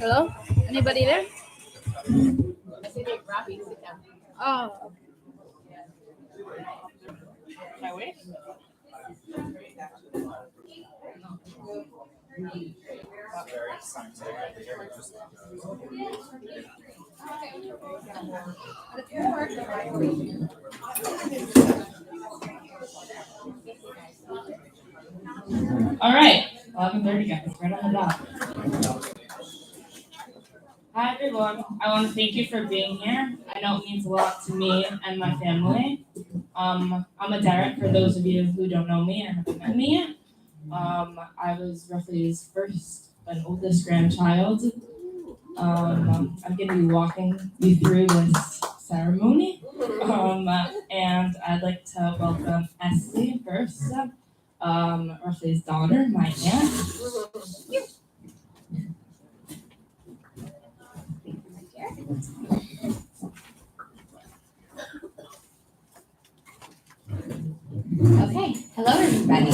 Hello? Anybody there? Oh, My way? All right, 11:30 guys, right on the dot. Hi everyone, I want to thank you for being here. I know it means a lot to me and my family. I'm a Derek for those of you who don't know me and haven't met me yet. I was roughly his first and oldest grandchild. I'm going to be walking you through this ceremony. And I'd like to welcome Esty first, roughly his daughter, my aunt. Okay, hello everybody.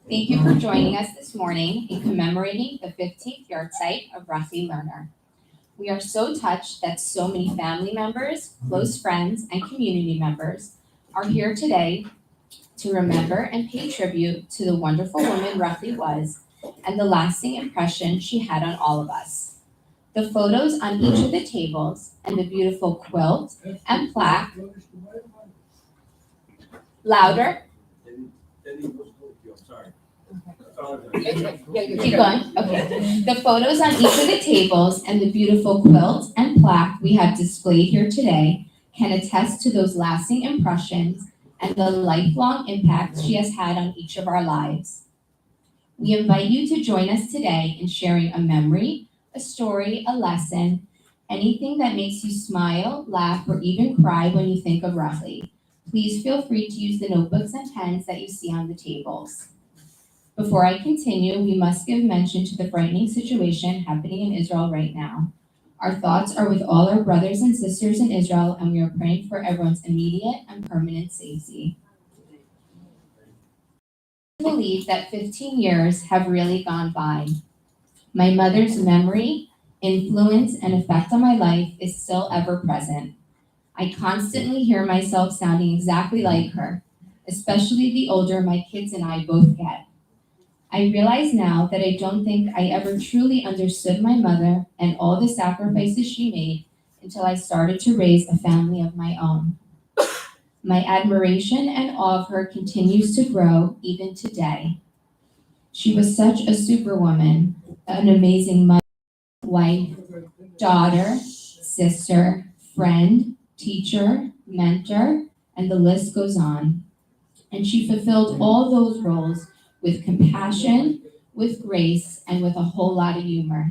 Thank you for joining us this morning in commemorating the 15th Yarzheit of Rochi Lerner. We are so touched that so many family members, close friends, and community members are here today to remember and pay tribute to the wonderful woman Rochi was and the lasting impression she had on all of us. The photos on each of the tables and the beautiful quilt and plaque. Louder. Keep going. Okay. The photos on each of the tables and the beautiful quilt and plaque we have displayed here today can attest to those lasting impressions and the lifelong impact she has had on each of our lives. We invite you to join us today in sharing a memory, a story, a lesson, anything that makes you smile, laugh, or even cry when you think of Rochi. Please feel free to use the notebooks and pens that you see on the tables. Before I continue, we must give mention to the frightening situation happening in Israel right now. Our thoughts are with all our brothers and sisters in Israel, and we are praying for everyone's immediate and permanent safety. I believe that 15 years have really gone by. My mother's memory, influence, and effect on my life is still ever present. I constantly hear myself sounding exactly like her, especially the older my kids and I both get. I realize now that I don't think I ever truly understood my mother and all the sacrifices she made until I started to raise a family of my own. My admiration and awe of her continues to grow even today. She was such a superwoman, an amazing mother, wife, daughter, sister, friend, teacher, mentor, and the list goes on. And she fulfilled all those roles with compassion, with grace, and with a whole lot of humor.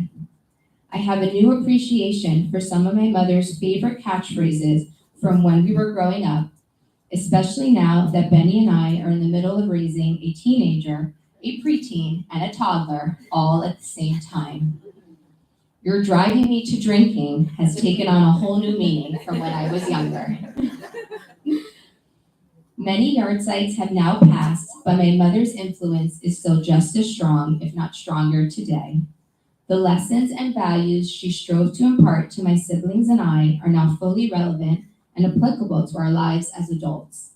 I have a new appreciation for some of my mother's favorite catchphrases from when we were growing up, especially now that Benny and I are in the middle of raising a teenager, a preteen, and a toddler all at the same time. Your driving me to drinking has taken on a whole new meaning from when I was younger. Many Yardzites have now passed, but my mother's influence is still just as strong, if not stronger today. The lessons and values she strove to impart to my siblings and I are now fully relevant and applicable to our lives as adults.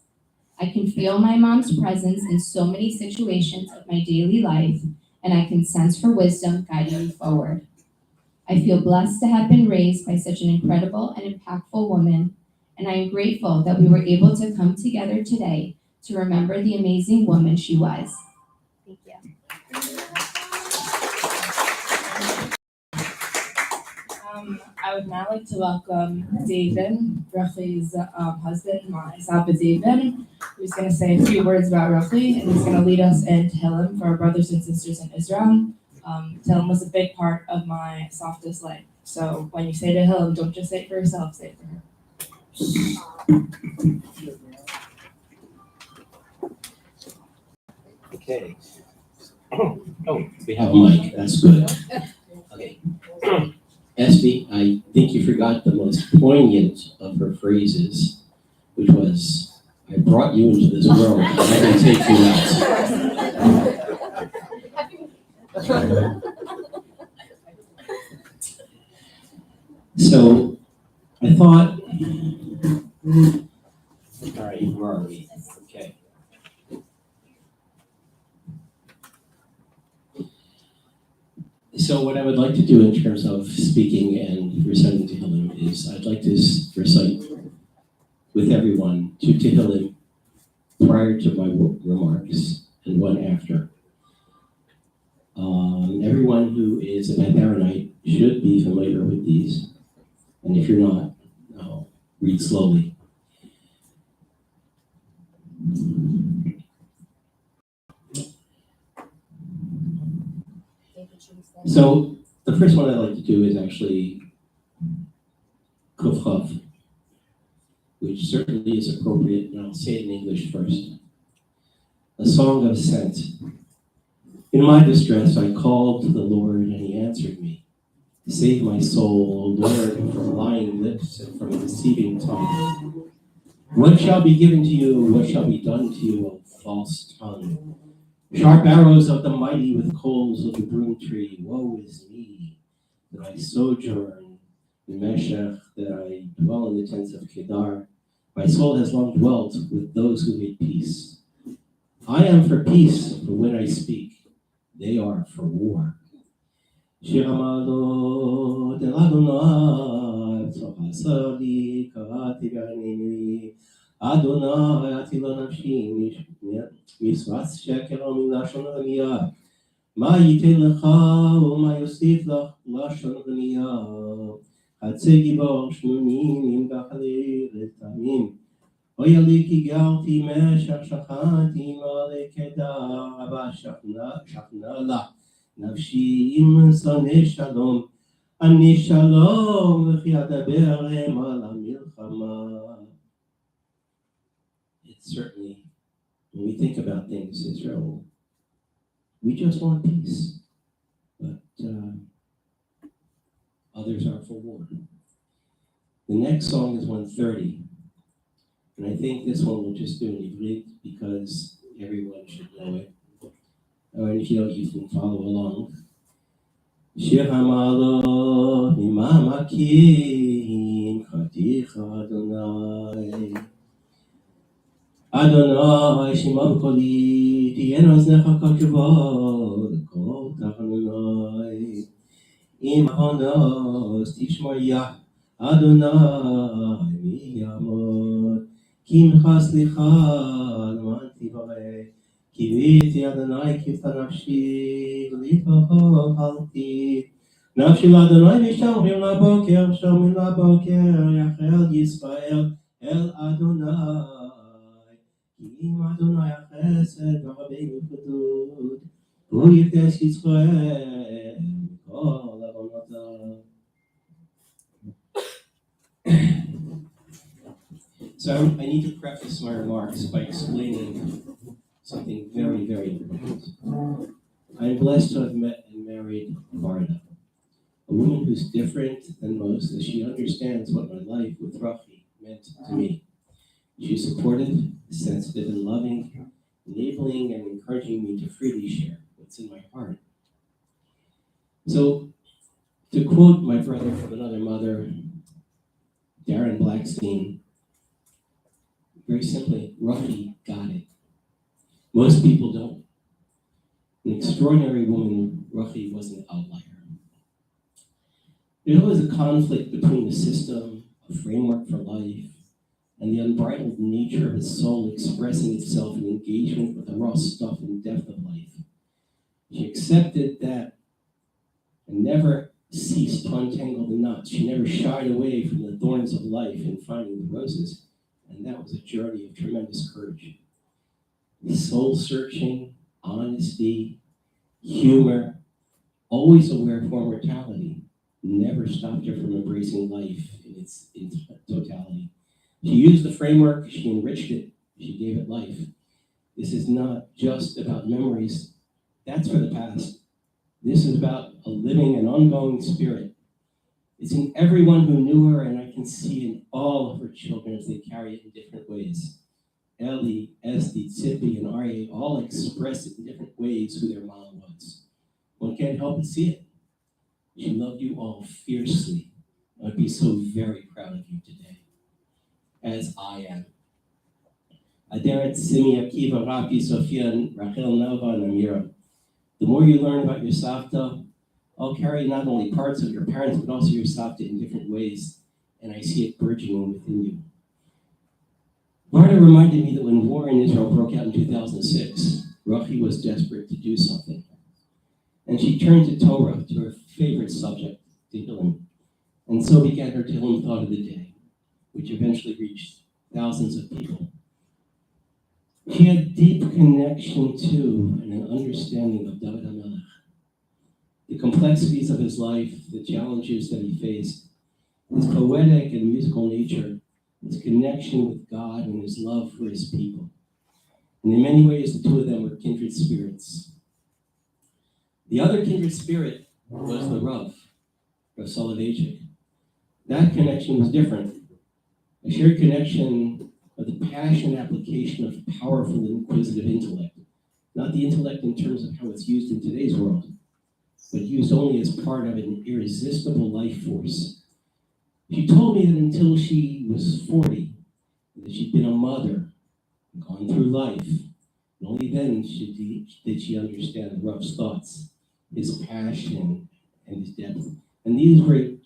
I can feel my mom's presence in so many situations of my daily life, and I can sense her wisdom guiding me forward. I feel blessed to have been raised by such an incredible and impactful woman, and I am grateful that we were able to come together today to remember the amazing woman she was. Thank you. I would now like to welcome David, Rochi's husband, my Saba David, who's going to say a few words about Rochi, and he's going to lead us in Tehillim for our brothers and sisters in Israel. Tehillim was a big part of my softest life. So when you say Tehillim, don't just say it for yourself, say it for her. Okay. Oh, we have a mic. That's good. Okay. Esty, I think you forgot the most poignant of her phrases, which was, I brought you into this world, and I can take you out. So I thought, all right, where are we? Okay. So what I would like to do in terms of speaking and reciting Tehillim is I'd like to recite with everyone two Tehillim prior to my remarks and one after. Everyone who is a Beth should be familiar with these, and if you're not, I'll read slowly. So the first one I'd like to do is actually Kuf Chav, which certainly is appropriate, and I'll say it in English first. A song of ascent. In my distress, I called to the Lord, and he answered me. Save my soul, O Lord, from lying lips and from a deceiving tongue. What shall be given to you? What shall be done to you, O false tongue? Sharp arrows of the mighty with coals of the broom tree. Woe is me, that I sojourn in Meshech, that I dwell in the tents of Kedar. My soul has long dwelt with those who hate peace. I am for peace, but when I speak, they are for war. Shir Hamalot El Adonai, Tzok Hasadi, Karati V'Anini, Adonai Atilo Nafshi, Misras Sheker Milashon Ramiyah, Ma Yitin Lecha, U'ma Yosif Lach, Lashon Ramiyah, Chatzei Gibor Shmunim, Im Gachalei Retamim, Oya li ki galti meshach shachati ma lekedar, Aba shachna la. נפשי עם שונא שלום, אני שלום וכי אדבר עליהם על המלחמה. It's certainly, when we think about things, Israel, we just want peace, but others are for war. The next song is 130, and I think this one we'll just do in Ivrit because everyone should know it. And if you don't, you can follow along. Shir Hamalot Mimamakim Chaticha Adonai Adonai Shema B'Koli Tiyenu Aznecha Kavod Kol Tachanunai Im Honos Tishmaya Adonai Miyamot Kimcha Slicha L'man Tivarei Kiviti Adonai Kivta Nafshi V'Lipaho Halti Nafshi L'Adonai V'Shamrim L'Boker Shamrim L'Boker Yachel Yisrael El Adonai Kim Adonai HaChesed V'Rabeinu Chedud Hu Yiftes Yisrael Kol Avonotav. So I need to preface my remarks by explaining something very, very important. I am blessed to have met and married Varda, a woman who's different than most, as she understands what my life with Rochi meant to me. She's supportive, sensitive, and loving, enabling and encouraging me to freely share what's in my heart. So, to quote my brother from another mother, Darren Blackstein, very simply, Rochi got it. Most people don't. An extraordinary woman, Rochi was an outlier. There's always a conflict between a system, a framework for life, and the unbridled nature of the soul expressing itself in engagement with the raw stuff and depth of life. She accepted that and never ceased to untangle the knots. She never shied away from the thorns of life and finding the roses, and that was a journey of tremendous courage. Soul-searching, honesty, humor, always aware of mortality, never stopped her from embracing life in its totality. She used the framework, she enriched it, she gave it life. This is not just about memories, that's for the past. This is about a living and ongoing spirit. It's in everyone who knew her, and I can see in all of her children as they carry it in different ways. Ellie, Esti, Tzippi, and Aryeh all express it in different ways who their mom was. One can't help but see it. She loved you all fiercely, I'd be so very proud of you today, as I am. Aderet, Simi, Akiva, Rafi, Sophia, Rachel, Nova, and Amira. The more you learn about your Savta, I'll carry not only parts of your parents, but also your Savta in different ways, and I see it burgeoning within you. Varda reminded me that when war in Israel broke out in 2006, Rochi was desperate to do something. And she turned to Torah, to her favorite subject, Tehillim. And so began her Tehillim thought of the day, which eventually reached thousands of people. She had deep connection to and an understanding of David HaMelech, the complexities of his life, the challenges that he faced, his poetic and musical nature, his connection with God and his love for his people. And in many ways, the two of them were kindred spirits. The other kindred spirit was the Rav Soloveitchik. That connection was different. A shared connection of the passionate application of powerful inquisitive intellect. Not the intellect in terms of how it's used in today's world, but used only as part of an irresistible life force. She told me that until she was 40, that she'd been a mother, gone through life, and only then did she understand Rav's thoughts, his passion, and his depth. And these were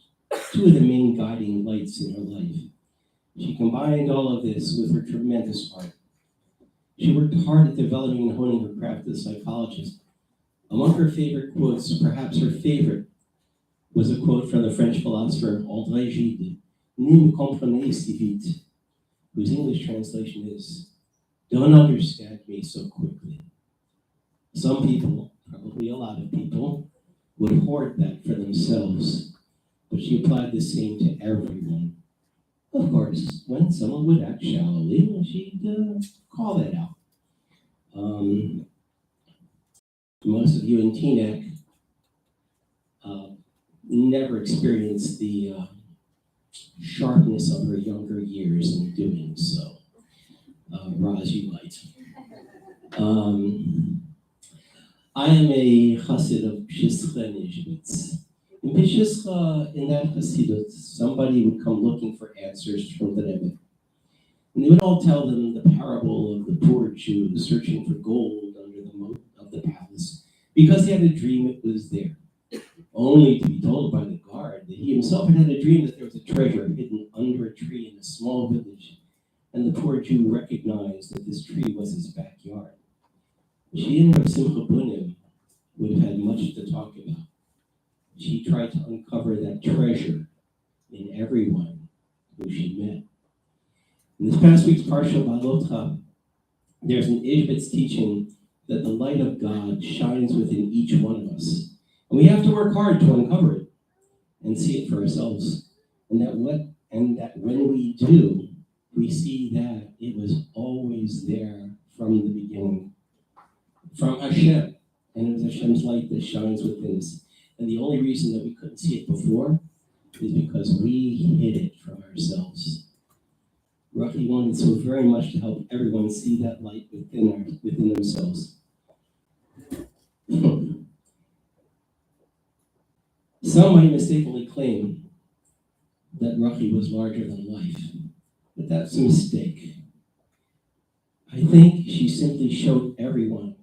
two of the main guiding lights in her life. She combined all of this with her tremendous heart. She worked hard at developing and honing her craft as a psychologist. Among her favorite quotes, perhaps her favorite, was a quote from the French philosopher André Gide, "Ne me comprenez si vite," whose English translation is, "Don't understand me so quickly." Some people, probably a lot of people, would hoard that for themselves, but she applied the same to everyone. Of course, when someone would act shallowly, she'd call that out. Most of you in Teaneck never experienced the sharpness of her younger years in doing so. Roz, you might. I am a chassid of Pshischa in Ishbitz. In Pshischa, in that chassidut, somebody would come looking for answers from the Rebbe. And they would all tell them the parable of the poor Jew searching for gold under the moat of the palace because he had a dream it was there, only to be told by the guard that he himself had a dream that there was a treasure hidden under a tree in a small village, and the poor Jew recognized that this tree was his backyard. She and Rav Simcha Bunim would have had much to talk about. She tried to uncover that treasure in everyone who she met. In this past week's Parsha Balotcha, there's an Ishbitz teaching that the light of God shines within each one of us. And we have to work hard to uncover it and see it for ourselves. And that when we do, we see that it was always there from the beginning, from Hashem. And it was Hashem's light that shines within us. And the only reason that we couldn't see it before is because we hid it from ourselves. Rochi wanted so very much to help everyone see that light within themselves. Some might mistakenly claim that Rochi was larger than life, but that's a mistake. I think she simply showed everyone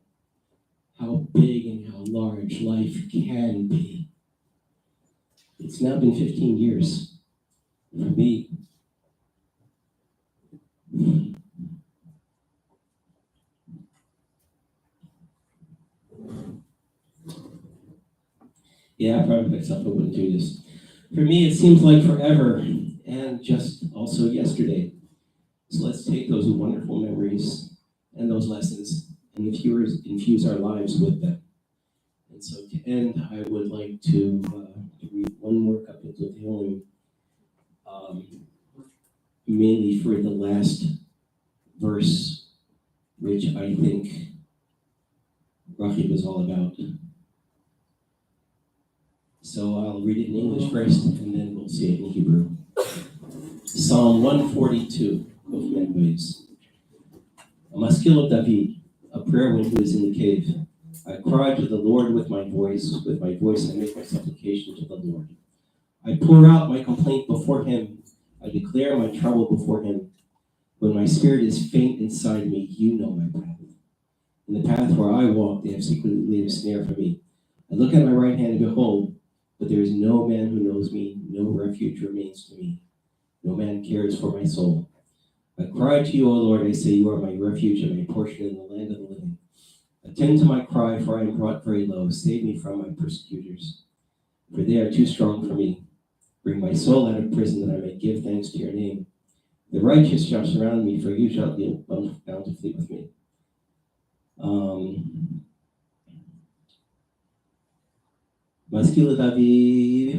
how big and how large life can be. It's now been 15 years for me. Yeah, I probably myself I wouldn't do this. For me, it seems like forever, and just also yesterday. So let's take those wonderful memories and those lessons and infuse our lives with them. And so to end, I would like to read one more kapitel Tehillim, mainly for the last verse, which I think Rochi was all about. So I'll read it in English first, and then we'll see it in Hebrew. Psalm 142, both men ways. A maskil of David, a prayer when he was in the cave. I cried to the Lord with my voice I make my supplication to the Lord. I pour out my complaint before him. I declare my trouble before him. When my spirit is faint inside me, you know my path. In the path where I walk, they have secretly laid a snare for me. I look at my right hand and behold, but there is no man who knows me, no refuge remains to me. No man cares for my soul. I cry to you, O Lord, I say, you are my refuge and my portion in the land of the living. Attend to my cry, for I am brought very low. Save me from my persecutors, for they are too strong for me. Bring my soul out of prison, that I may give thanks to your name. The righteous shall surround me, for you shall deal bountifully with me. משכיל את אבי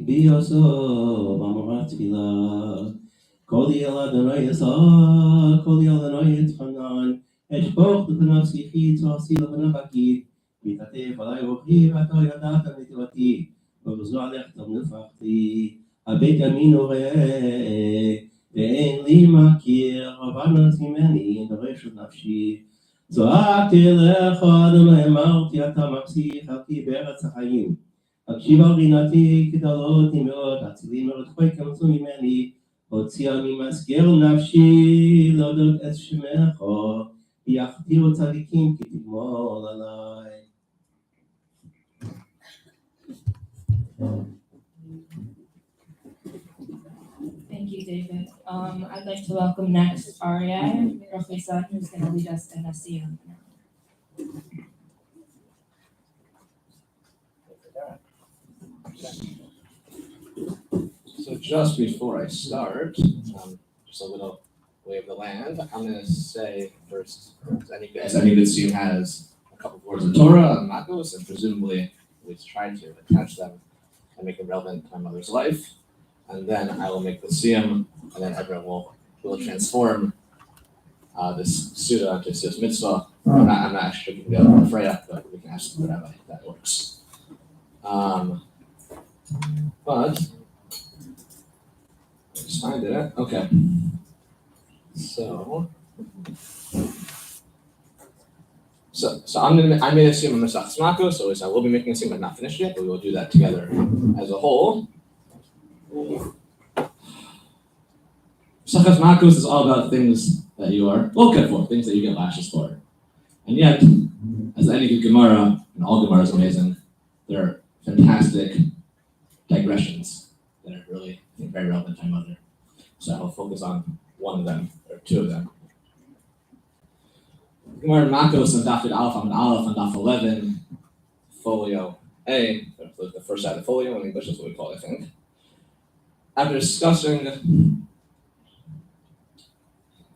ביוסו במאמר תפילה. כל יל אדוני יסע, כל יל אדוני יתחנן. אשפוך לפניו שיחי, תעשי לפניו עקיד. מתעטף עלי רוחי, ואתה ידעת נטילתי. ובזו עליך תנופחתי. הבית ימין וראה, ואין לי מכיר. עברנו ממני, דורש את נפשי. זעקתי לך, אדוני, אמרתי, אתה מחזיק אותי בארץ החיים. הקשיב על רינתי, כי דלותי מאוד, הצילי מרדכי כמצו ממני, הוציאה ממסגר נפשי, להודות את שמך, ויחתירו צדיקים, כי תגמול עליי. Thank you, David. I'd like to welcome next Aryeh, Rochi, who's going to lead us in a siyum. So just before I start, just a little lay of the land, I'm going to say first, as any good student has a couple of words of Torah and Makos, and presumably at least try to attach them and make them relevant to my mother's life. And then I will make the siyum, and then everyone will transform this Suda into Suda's mitzvah. I'm not actually going to go to Freya, but we can ask the rabbi if that works. But just find it. Okay. So I made a siyum on Mesach Smako, so I will be making a siyum, but not finished yet. But we will do that together as a whole. Mesach Makos is all about things that you are good for, things that you get lashes for. And yet, as any good Gemara, and all Gemara is amazing, there are fantastic digressions that are really, I think, very relevant to my mother. So I will focus on one of them, or two of them. Gemara Makos on Daf Aleph on Aleph on Daf 11, folio A, the first side of the folio in English is what we call it, I think. After discussing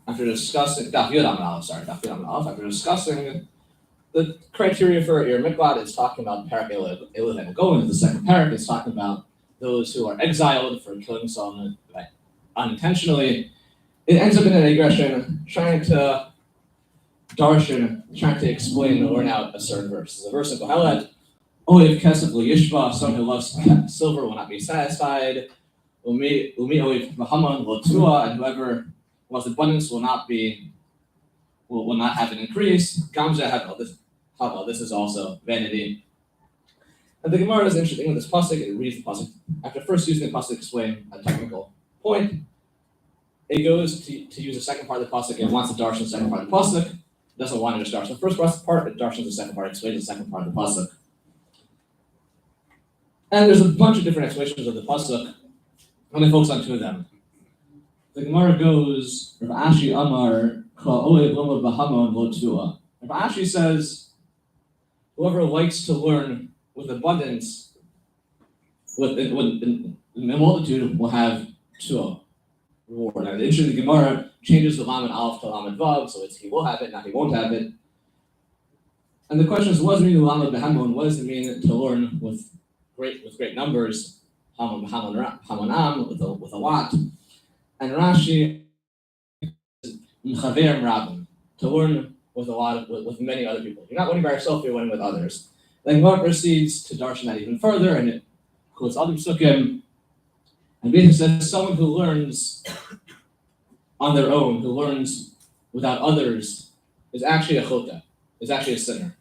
Daf Yud on Aleph, after discussing the criteria for Ir Miklat, it's talking about Parak Elul, and go into the second parak, it's talking about those who are exiled for killing someone unintentionally. It ends up in a digression, trying to explain or learn out a certain verse. There's a verse in Kohelet, Oiv Kesef Lo Yishba, someone who loves silver will not be satisfied. Umi Oiv Bahaman Lo Tua, and whoever wants abundance will not have an increase. Gamza Havel, this is also vanity. And the Gemara is interesting with this pasuk. It reads the pasuk. After first using the pasuk to explain a technical point, it goes to use the second part of the pasuk and wants to darshan the second part of the pasuk. It doesn't want to just darshan the first part, it darshans the second part, explains the second part of the pasuk. And there's a bunch of different explanations of the pasuk. I'm going to focus on two of them. The Gemara goes, Rav Ashi Amar, Rav Ashi says, whoever likes to learn with abundance, in multitude, will have two reward. And interestingly, the Gemara changes the Lamed Aleph to Lamed Vav, so it's he will have it, not he won't have it. And the question is, what does it mean to Lamed Behamon? What does it mean to learn with great numbers? Hamonam with a lot. And Rashi Chaverim Rabim, to learn with many other people. You're not learning by yourself, you're learning with others. Then Gemara proceeds to darshan that even further, and it quotes other psukim, and basically says someone who learns on their own, who learns without others, is actually a chota, is actually a sinner.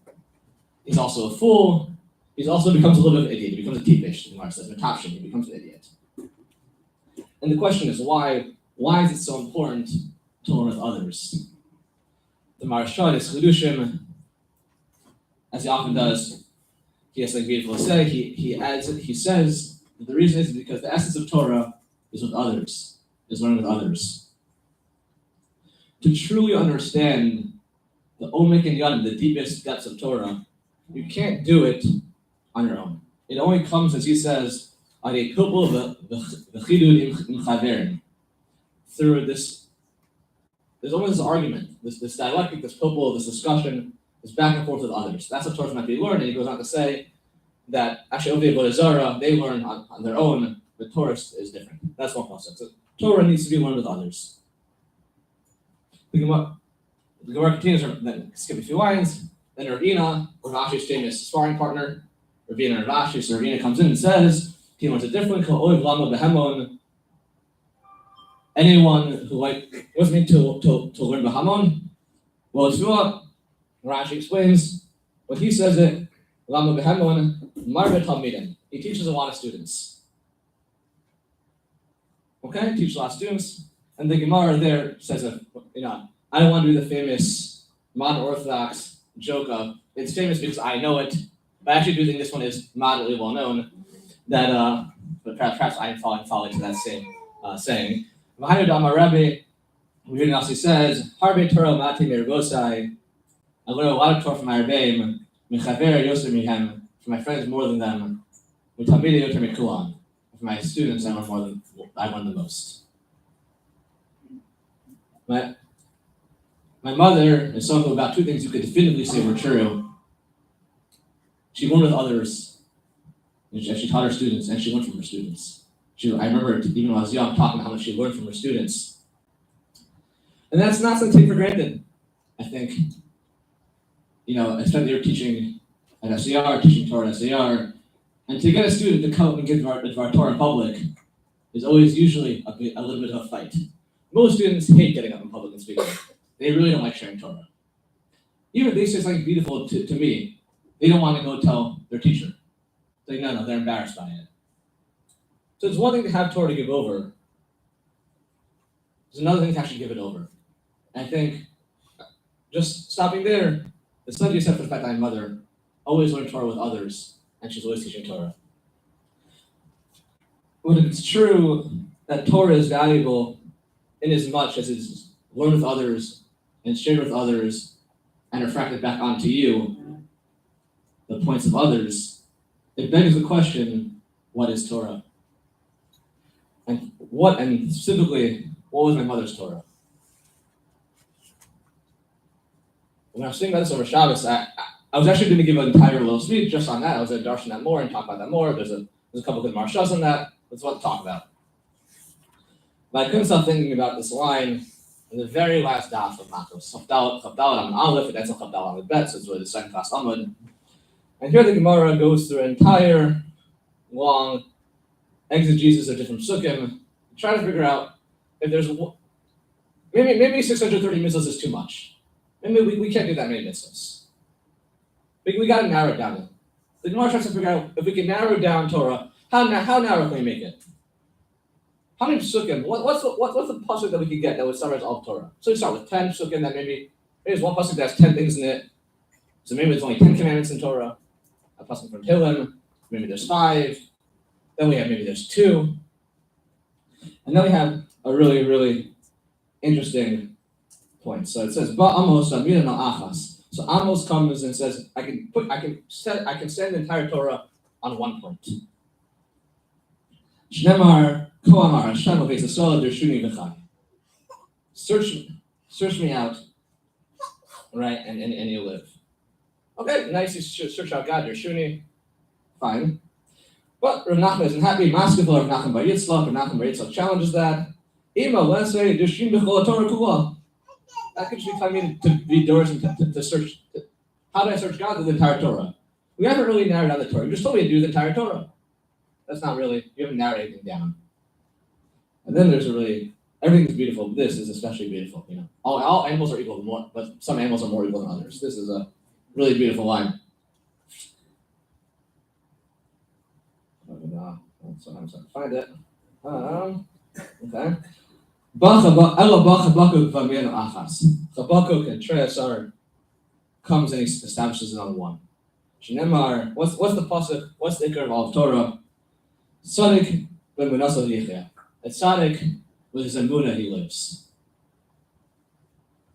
He's also a fool, he also becomes a little bit of an idiot. He becomes a tipish, the Gemara says, Matapshin, he becomes an idiot. And the question is, why is it so important to learn with others? The Maharsha is Chidushim, as he often does, he has something beautiful to say. He says that the reason is because the essence of Torah is with others, is learning with others. To truly understand the Omek and Yadim, the deepest depths of Torah, you can't do it on your own. It only comes, as he says, through this. There's almost this argument, this dialectic, this pilpul, this discussion, this back and forth with others. That's what Torah might be learned. And he goes on to say that actually Ovdei Avodah Zarah, they learn on their own, but Torah is different. That's one concept. So Torah needs to be learned with others. The Gemara continues, then skip a few lines. Then Ravina, Ravashi's famous sparring partner, Ravina and Ravashi. So Ravina comes in and says, he learns it differently. Anyone who wants me to learn Bahamon, well, it's what Rashi explains. When he says it, Lama Behamon, Marvet Talmidim. He teaches a lot of students. Okay, teaches a lot of students. And the Gemara there says, I don't want to do the famous modern Orthodox joke of, it's famous because I know it, but I actually do think this one is moderately well known, that, but perhaps I'm falling to that same saying. V'hainu Dama Rebbe, Ravina also says, Harbe Torah Mati Mervosai, I learn a lot of Torah from my Rebbeim, Mechaver Yosef Mihem, from my friends more than them, Utamide Yoter Mikulan, from my students I learn the most. My mother is talking about two things you could definitively say were true. She learned with others, and she taught her students, and she learned from her students. I remember, even when I was young, talking about how much she learned from her students. And that's not something to take for granted, I think. Especially you're teaching at SCR, teaching Torah at SCR, and to get a student to come and give our Torah in public is always usually a little bit of a fight. Most students hate getting up in public and speaking. They really don't like sharing Torah. Even if they say something beautiful to me, they don't want to go tell their teacher. No, they're embarrassed by it. So it's one thing to have Torah to give over. It's another thing to actually give it over. And I think, just stopping there, the study you said for the fact that my mother always learned Torah with others, and she's always teaching Torah. But it's true that Torah is valuable in as much as it's learned with others and shared with others and refracted back onto you, the points of others, it begs the question, what is Torah? And specifically, what was my mother's Torah? When I was thinking about this over Shabbos, I was actually going to give an entire little speech just on that. I was going to darshan that more and talk about that more. There's a couple good marshals on that. That's what to talk about. But I couldn't stop thinking about this line in the very last daf of Matos. Chavdalat Amud Aleph, and that's a Chavdalat Amud Bet, so it's really the second class Amud. And here the Gemara goes through an entire long exegesis of different sukkim, trying to figure out if there's maybe 630 mitzvahs is too much. Maybe we can't do that many mitzvahs. We got to narrow it down. The Gemara tries to figure out if we can narrow down Torah. How narrow can we make it? How many psukim? What's the pasuk that we could get that would summarize all of Torah? So we start with 10 psukim. That maybe there's one pasuk that has 10 things in it. So maybe there's only 10 commandments in Torah. A pasuk from Tehillim. Maybe there's 5. Then we have maybe there's 2. And then we have a really, really interesting point. So it says, Ba Amos Amina Achas. So Amos comes and says, I can send the entire Torah on one point. Shnemar Koamar Hashem Avesasol Dershuni V'chai. Search me out, right, and you live. Okay, nice. You search out God, Dershuni, fine. But Rav Nachman isn't happy. Maskeful Rav Nachman Bar Yitzchak. Rav Nachman Bar Yitzchak challenges that. Ima, let's say Dershuni B'chol Torah Kula. That could just be telling me to be doors and to search. How do I search God? The entire Torah. We haven't really narrowed down the Torah. You just told me to do the entire Torah. That's not really, you haven't narrowed anything down. And then there's everything's beautiful, but this is especially beautiful. All animals are equal, but some animals are more equal than others. This is a really beautiful line. So I'm trying to find it. Okay. Ella Habakkuk Vamien Achas. Habakkuk and Treasar comes and he establishes it on one. Shinemar, what's the pasuk? What's the ikar of all of Torah? Tzaddik ben Manasseh Yichya. At Tzaddik, with his emunah, he lives.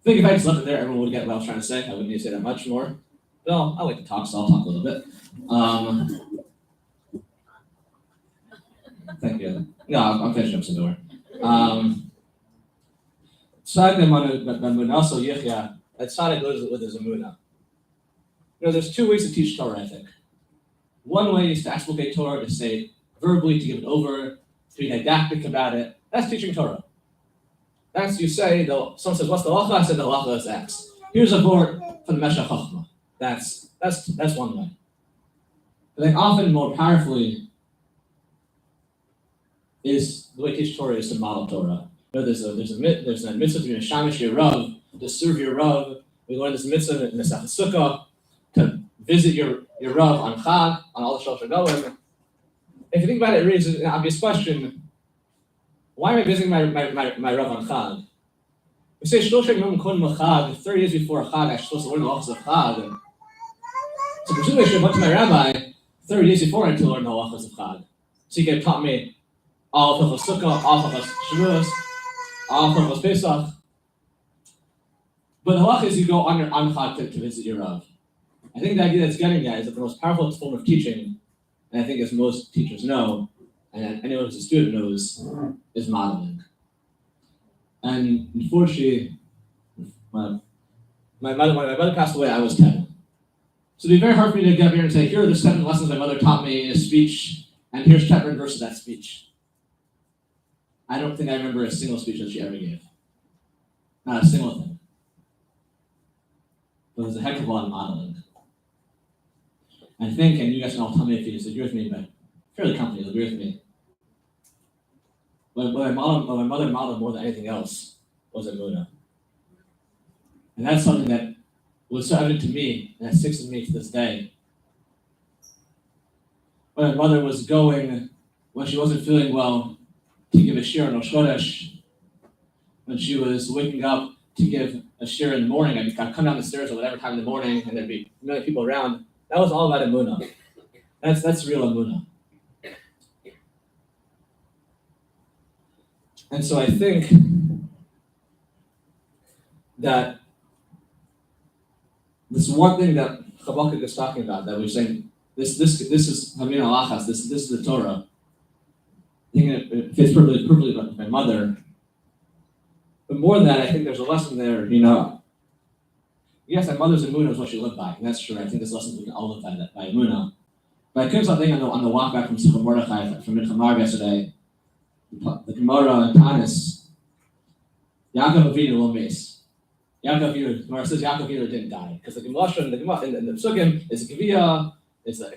I think if I just left it there, everyone would get what I was trying to say. I wouldn't need to say that much more. But I like to talk, so I'll talk a little bit. Thank you. No, I'm finishing up some door. Tzaddik ben Manasseh Yichya. At Tzaddik lives with his emunah. There's two ways to teach Torah, I think. One way is to explicate Torah, to say verbally, to give it over, to be didactic about it. That's teaching Torah. That's, you say, someone says, what's the halacha? I said the halacha is X. Here's a board from the Meshach Chochmah. That's one way. But then often more powerfully is the way to teach Torah is to model Torah. There's a mitzvah to be a shamish your Rav, to serve your Rav. We learn this mitzvah in the Masechet Sukkah, to visit your Rav on Chag, on all the Shalosh Regalim. If you think about it, it raises an obvious question. Why am I visiting my Rav on Chag? We say Shlosh Yom Kon Chag, 30 years before Chag, I'm supposed to learn the halachas of Chag. So presumably I should have went to my rabbi 30 years before I to learn the halachas of Chag. So he could have taught me all of Hilchos Sukkah, all of Hilchos Shavuos, all of Hilchos Pesach. But the halacha is you go on Chag to visit your Rav. I think the idea that's getting at is that the most powerful form of teaching, and I think as most teachers know, and anyone who's a student knows, is modeling. And unfortunately, my mother passed away, I was 10. So it'd be very hard for me to get up here and say, here are the 7 lessons my mother taught me in a speech, and here's chapter and verse of that speech. I don't think I remember a single speech that she ever gave. Not a single thing. But there's a heck of a lot of modeling. I think, and you guys can all tell me if you disagree with me, but fairly confident you'll agree with me. What my mother modeled more than anything else was emunah. And that's something that was so evident to me, and that sticks with me to this day. When my mother was going, when she wasn't feeling well, to give a shir on Rosh Chodesh, when she was waking up to give a shir in the morning, I'd come down the stairs at whatever time in the morning, and there'd be a million people around. That was all about emunah. That's real emunah. And so I think that this one thing that Habakkuk is talking about, that we're saying, this is Hamin Alachas, this is the Torah. I think it fits perfectly with my mother. But more than that, I think there's a lesson there, Yes, my mother's emunah is what she lived by, and that's true. I think this lesson we can all live by emunah. But I came to something on the walk back from Simcha Mordechai from Mincha Marv yesterday. The Gemara in Tanis, Yaakov Avinu will miss. Yaakov Avinu, the Gemara says Yaakov Avinu didn't die because the Gemara in the Psukim is a Geviyah,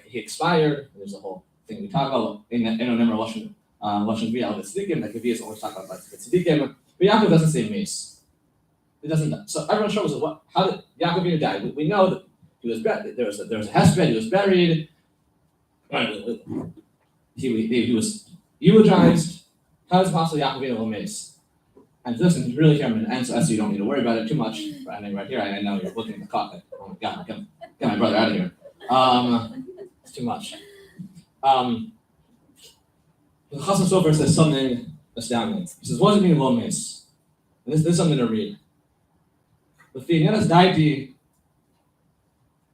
he expired. There's a whole thing we talk about in Nemar Lashon Geviyah of the Tzadikim. That Geviyah is always talked about by the Tzadikim, but Yaakov doesn't say miss. It doesn't die. So everyone shows us how did Yaakov Avinu die. We know that he was buried. There was a hesped. He was buried. Right. He was eulogized. How is it possible Yaakov Avinu will miss? And listen, really here, I'm going to answer so you don't need to worry about it too much. I mean, right here, I know you're looking at the clock. Oh my God, get my brother out of here. It's too much. The Chasam Sofer says something astounding. He says, what does it mean will miss? And this is something to read. The Fiyanas Daiti,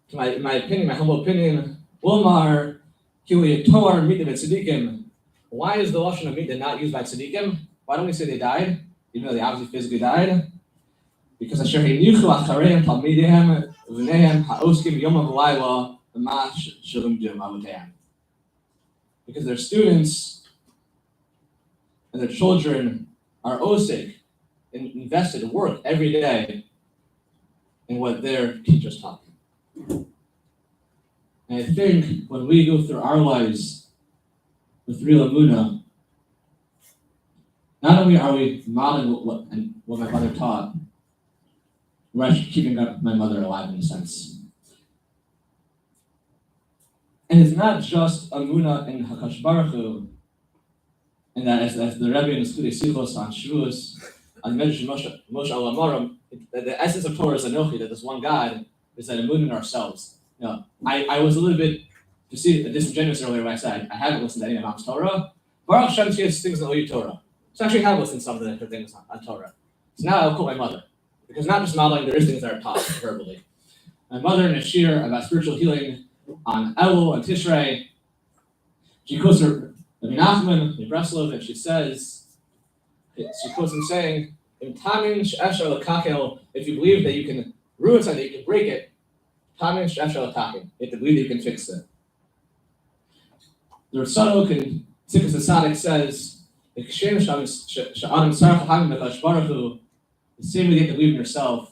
in my opinion, my humble opinion, Wilmar, Kili Tor, Mitim, and Tzadikim. Why is the Lashon of Mitim not used by Tzadikim? Why don't we say they died, even though they obviously physically died? Because Asher Hinichu Achareim Talmidihem V'nehem Ha'oskim Yom HaValayla V'mash Shalom Jim Avotehem. Because their students and their children are osik and invested in work every day in what their teachers taught them. And I think when we go through our lives with real emunah, not only are we modeling what my mother taught, we're actually keeping my mother alive in a sense. And it's not just emunah in Hakadosh Baruch Hu, and that as the Rebbe in the Skudei Sichos on Shavuos, on the Medrash Moshe al Amorim, the essence of Torah is Anochi, that there's one God, is that emun in ourselves. I was a little bit disingenuous earlier when I said I haven't listened to any of Mom's Torah. Baruch Hashem, she has things in the Torah. So actually I have listened to some of her things on Torah. So now I'll quote my mother. Because not just modeling, there is things that are taught verbally. My mother in a shir about spiritual healing on Elul and Tishrei, she quotes her Rabbi Nachman in Breslov, and she quotes him saying, if you believe that you can ruin something, you can break it, you have to believe that you can fix it. The Ratzadok in Tzidkas HaTzadik says, the same way you have to believe in yourself,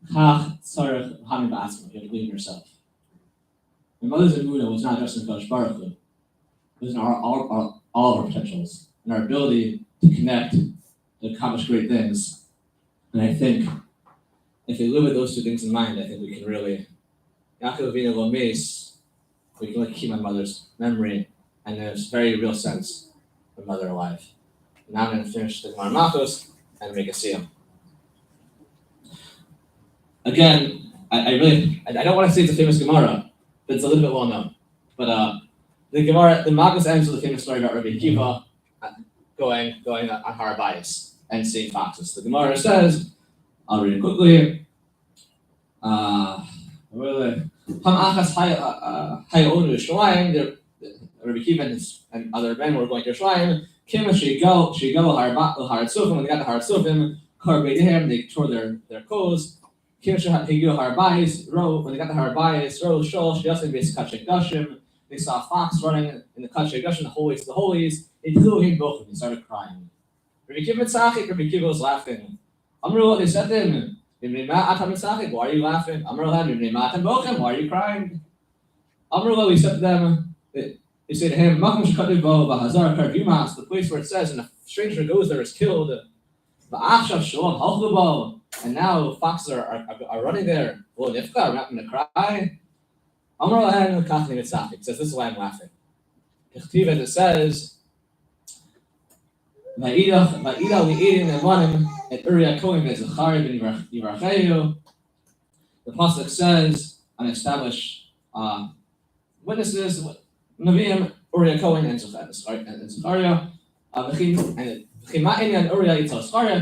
you have to believe in yourself. My mother's emunah was not just in Kadosh Baruch Hu, it was in all of our potentials, and our ability to connect, to accomplish great things. And I think if we live with those two things in mind, I think we can really, we can really keep my mother's memory, and there's a very real sense of mother alive. Now I'm going to finish the Gemara Makos and make a siyum. Again, I don't want to say it's a famous Gemara, but it's a little bit well known. But the Makos ends with a famous story about Rabbi Akiva going on Har Bayis and seeing foxes. The Gemara says, I'll read it quickly. Rabbi Akiva and other men were going to Yerushalayim. When they got to Har Sofim, they tore their clothes. When they got to Har Bayis, they saw a fox running in the Kachei Gashim, the holiest of the holies. They started crying. Rabbi Akiva was laughing. They said to him, why are you laughing? Why are you crying? We said to them, they say to him, the place where it says, and a stranger goes there is killed. And now foxes are running there. I'm not going to cry. It says, this is why I'm laughing. As it says, the pasuk says, and establish witnesses, Nevi'im, Uriah Cohen, and Zechariah.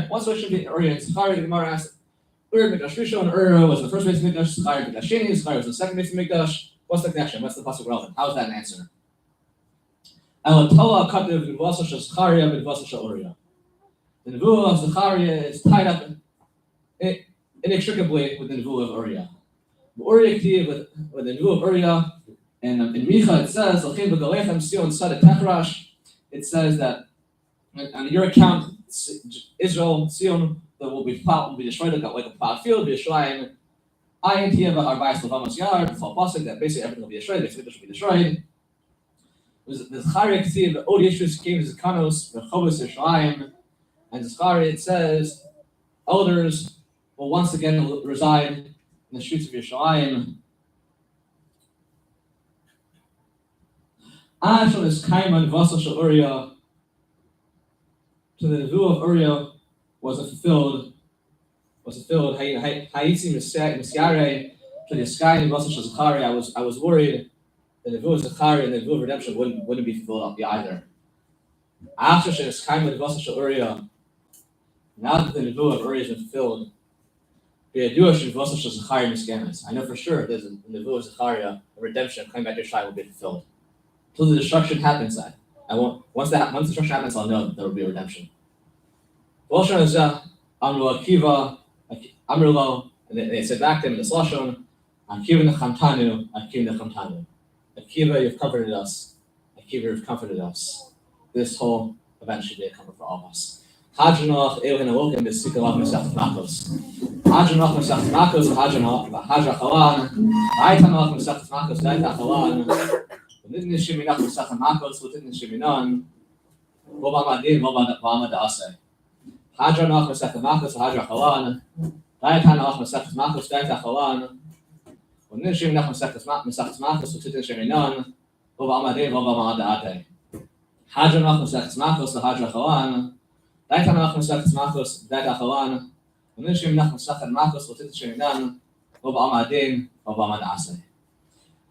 What's what should be Uriah and Zechariah? The Gemara asks, Uriah Mikdash Rishon, Uriah was the first base of Mikdash, Zechariah Mikdash Sheni, Zechariah was the second base of Mikdash. What's the connection? What's the pasuk relevant? How is that an answer? The Nevuah of Zechariah is tied up inextricably with the Nevuah of Uriah. With the Nevuah of Uriah, and in Micha it says that on your account, Israel, Sion, that will be destroyed like a plowed field, Yerushalayim, that basically everything will be destroyed, basically will be destroyed. The Zechariah Ksiv, the Odi Yeshus came to Zekanos, Rechovos Yerushalayim, and Zechariah it says, elders will once again reside in the streets of Yerushalayim. To the Nevuah of Uriah was fulfilled. I was worried the Nevuah of Zechariah and the Nevuah of redemption wouldn't be fulfilled either. After Uriah, now that the Nevuah of Uriah has been fulfilled, I know for sure there's a Nevuah of Zechariah, a redemption coming back to Yerushalayim will be fulfilled. Until the destruction happens, once the destruction happens, I'll know that there will be a redemption. And they said back to him in the Lashon, Akiva, you've comforted us. Akiva, you've comforted us. This whole event should be a comfort for all of us. Hadranach Elohim Elokim b'Sikalav Mesach Makos. Hadranach Mesach Makos Hadranach Chalan. Aitanach Mesach Makos Daita Chalan. Nidin Shiminach Mesach Makos Nidin Shiminan. V'Mamadin V'Mamad Aseh. Hadranach Mesach Makos Hadranach Chalan. Aitanach Mesach Makos Daita Chalan. Nidin Shiminach Mesach Makos Nidin Shiminan. V'Mamadin V'Mamad Aseh. Hadra noch Masechtas Makos lahadra Chalan. Daita noch Masechtas Makos daita Chalan. Unishim nach Masechet Makos lotit sheminan. Lo ba'am adin, lo ba'am asay.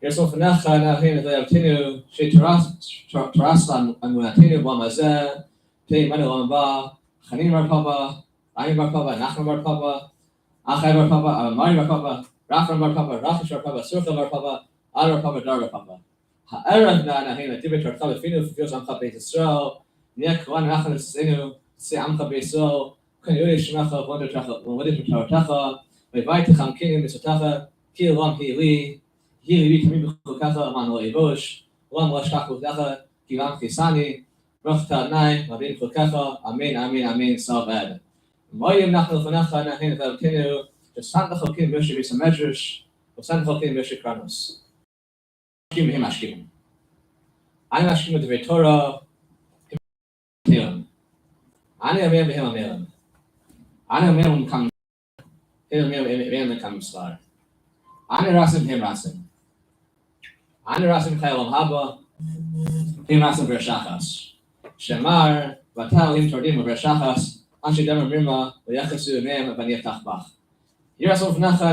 Here's one for Necha, now here they have Tinu, She Taraslan, and Munatinu, Bamazeh, Pei Manu Lamba, Hanin Bar Papa, Ayin Bar Papa, Nachman Bar Papa, Achai Bar Papa, Amari Bar Papa, Rafram Bar Papa, Rafish Bar Papa, Surcha Bar Papa, Ad Bar Papa, Dar Bar Papa. Ha'erev now here, Tibet Bar Papa, Finu, Fios Amcha Beit Yisrael, Nek Kwan Nachan Sinu, Se Amcha Beit Yisrael, Kun Yuri Shemacha, Wonder Tracha, Wonder Tracha, Vayvaytecham Kinim Misotacha, Ki Lam Hi Li, Hili Kamim B'Chukacha, Man Lo Yivosh, Lam Lashkach B'Chukacha, Kilam Kisani, Roch Ta'adnai, Mabin Chukacha, Amen, Amen, Amen, Salvad. Moyim Nachal Fanacha, Nahin Velkinu, Jasant Chokim Yoshi Bisamedrash, Jasant Chokim Yoshi Kranos. Kim Him Ashkim. I'm Ashkim with the Torah, Him. Ani Amen B'Him Amen. Ani Amen Kam, Him Amen Kam Star. Ani Rasim Him Rasim. Ani Rasim Chayalam Haba, Him Rasim Bereshachas. Shemar, Vatal Him Tordim Bereshachas, Anshi Demer Mirma, Vayachasu Mem, Vaniatach Bach. Yirasom Vnacha,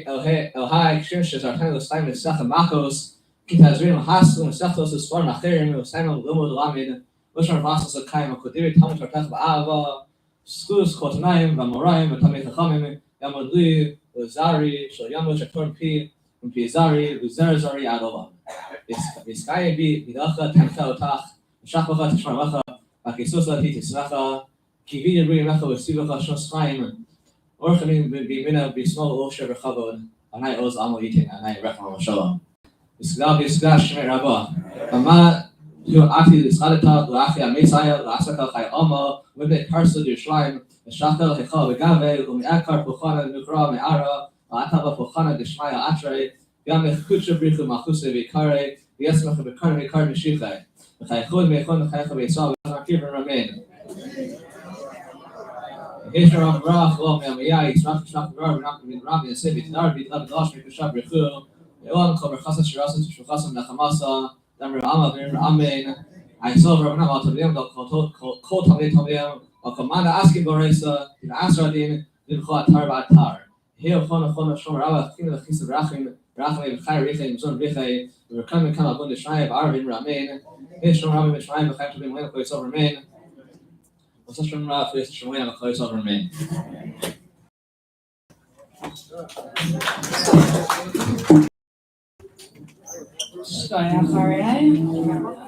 Elhai, Kshish, Artan, Lustain, Mesach, Makos, Kitazrim, Hasu, Mesachos, Swarm, Acherim, Lustain, Lumud, Lamid, Lushar Vasas, Kaim, Kodiri, Talmud, Tartach, Ba'ava, Skus, Kotanayim, Vamoraim, Vatamei Chachamim, Yamadli, Luzari, Shoyamu, Shaktorn Pi, Pizari, Luzerzari, Adolam. Vizkaya bi Vidacha, Tancha Otach, Shachacha, Tishmaracha, Akisosa, Hitisracha, Kivi, Rimacha, Sivacha, Shoschaim, Orchanim, Bimina, Bismol, Osher, Chavod, Anai Oz Amo eating, Anai Recham Shalom. Vizkla, Vizkla, Shmer Rabba, Ama, Ati, Liskadata, Lachi, Amesaya, Lasaka, Chai Oma, Wibne Karsa, Yerushalayim, Shachel, Hechal, Begave, Umiakar, Puchana, Nukra, Me'ara, Ataba, Puchana, Dishmaya, Atre, Yam Kucha Brichu Machuse Vikare, Yasmach Vikare Vikar Mishichai, Chaychud Mechon Chaycha Beisal, Nakir Ramen. Hishram Rach, Lom Yamaya, Israch Shach Rav, Nakim Rabbi, and Sevi, Darbi, Lab Lash, Mikushab Richu, Elam Komer Chasa Shirasa, Shuchasam Nachamasa, Damar Amma, Vim Amen. I saw Raman out of them, Kol Tamim, Okamana asking Boresa, in Asradin, Dimcha Tarba Tar. Here, Chona Shom Rabba, King of the Chis of Rachim. Rachim Chai Richay Zon Richay, we were coming kind of on the Shai of Arvin Ramin, Hishram Rabbi Mishraim, the Chai to be Wayne Kois over Ramin. What's a Shram Rav, is Shram Wayne Kois over Ramin.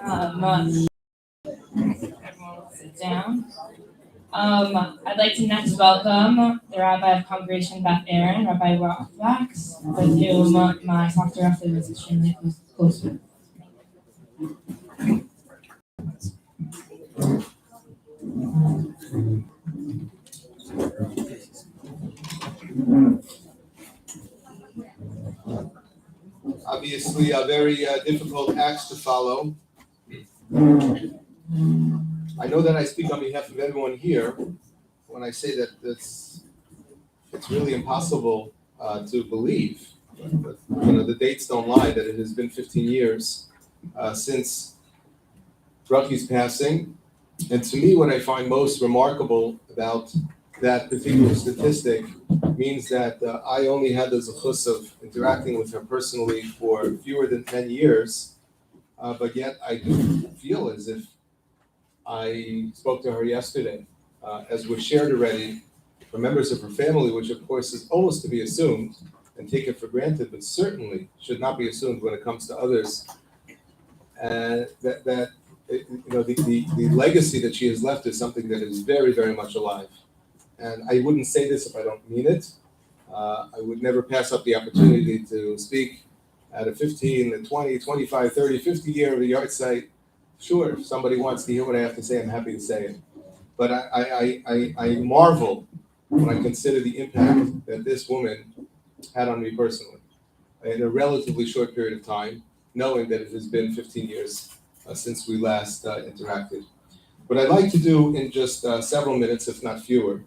Everyone sit down. I'd like to next welcome the Rabbi of Congregation Beth Aaron, Rabbi Wax, with whom my talk directly was extremely close with. Obviously, a very difficult act to follow. I know that I speak on behalf of everyone here when I say that it's really impossible to believe. But, the dates don't lie, that it has been 15 years since Rochi's passing. And to me, what I find most remarkable about that particular statistic means that I only had the zechus of interacting with her personally for fewer than 10 years, but yet I do feel as if I spoke to her yesterday. As was shared already, for members of her family, which of course is almost to be assumed and taken for granted, but certainly should not be assumed when it comes to others, the legacy that she has left is something that is very, very much alive. And I wouldn't say this if I don't mean it. I would never pass up the opportunity to speak at a 15, a 20, 25, 30, 50 year of a Yarzheit. Sure, if somebody wants to hear what I have to say, I'm happy to say it. But I marvel when I consider the impact that this woman had on me personally in a relatively short period of time, knowing that it has been 15 years since we last interacted. What I'd like to do in just several minutes, if not fewer,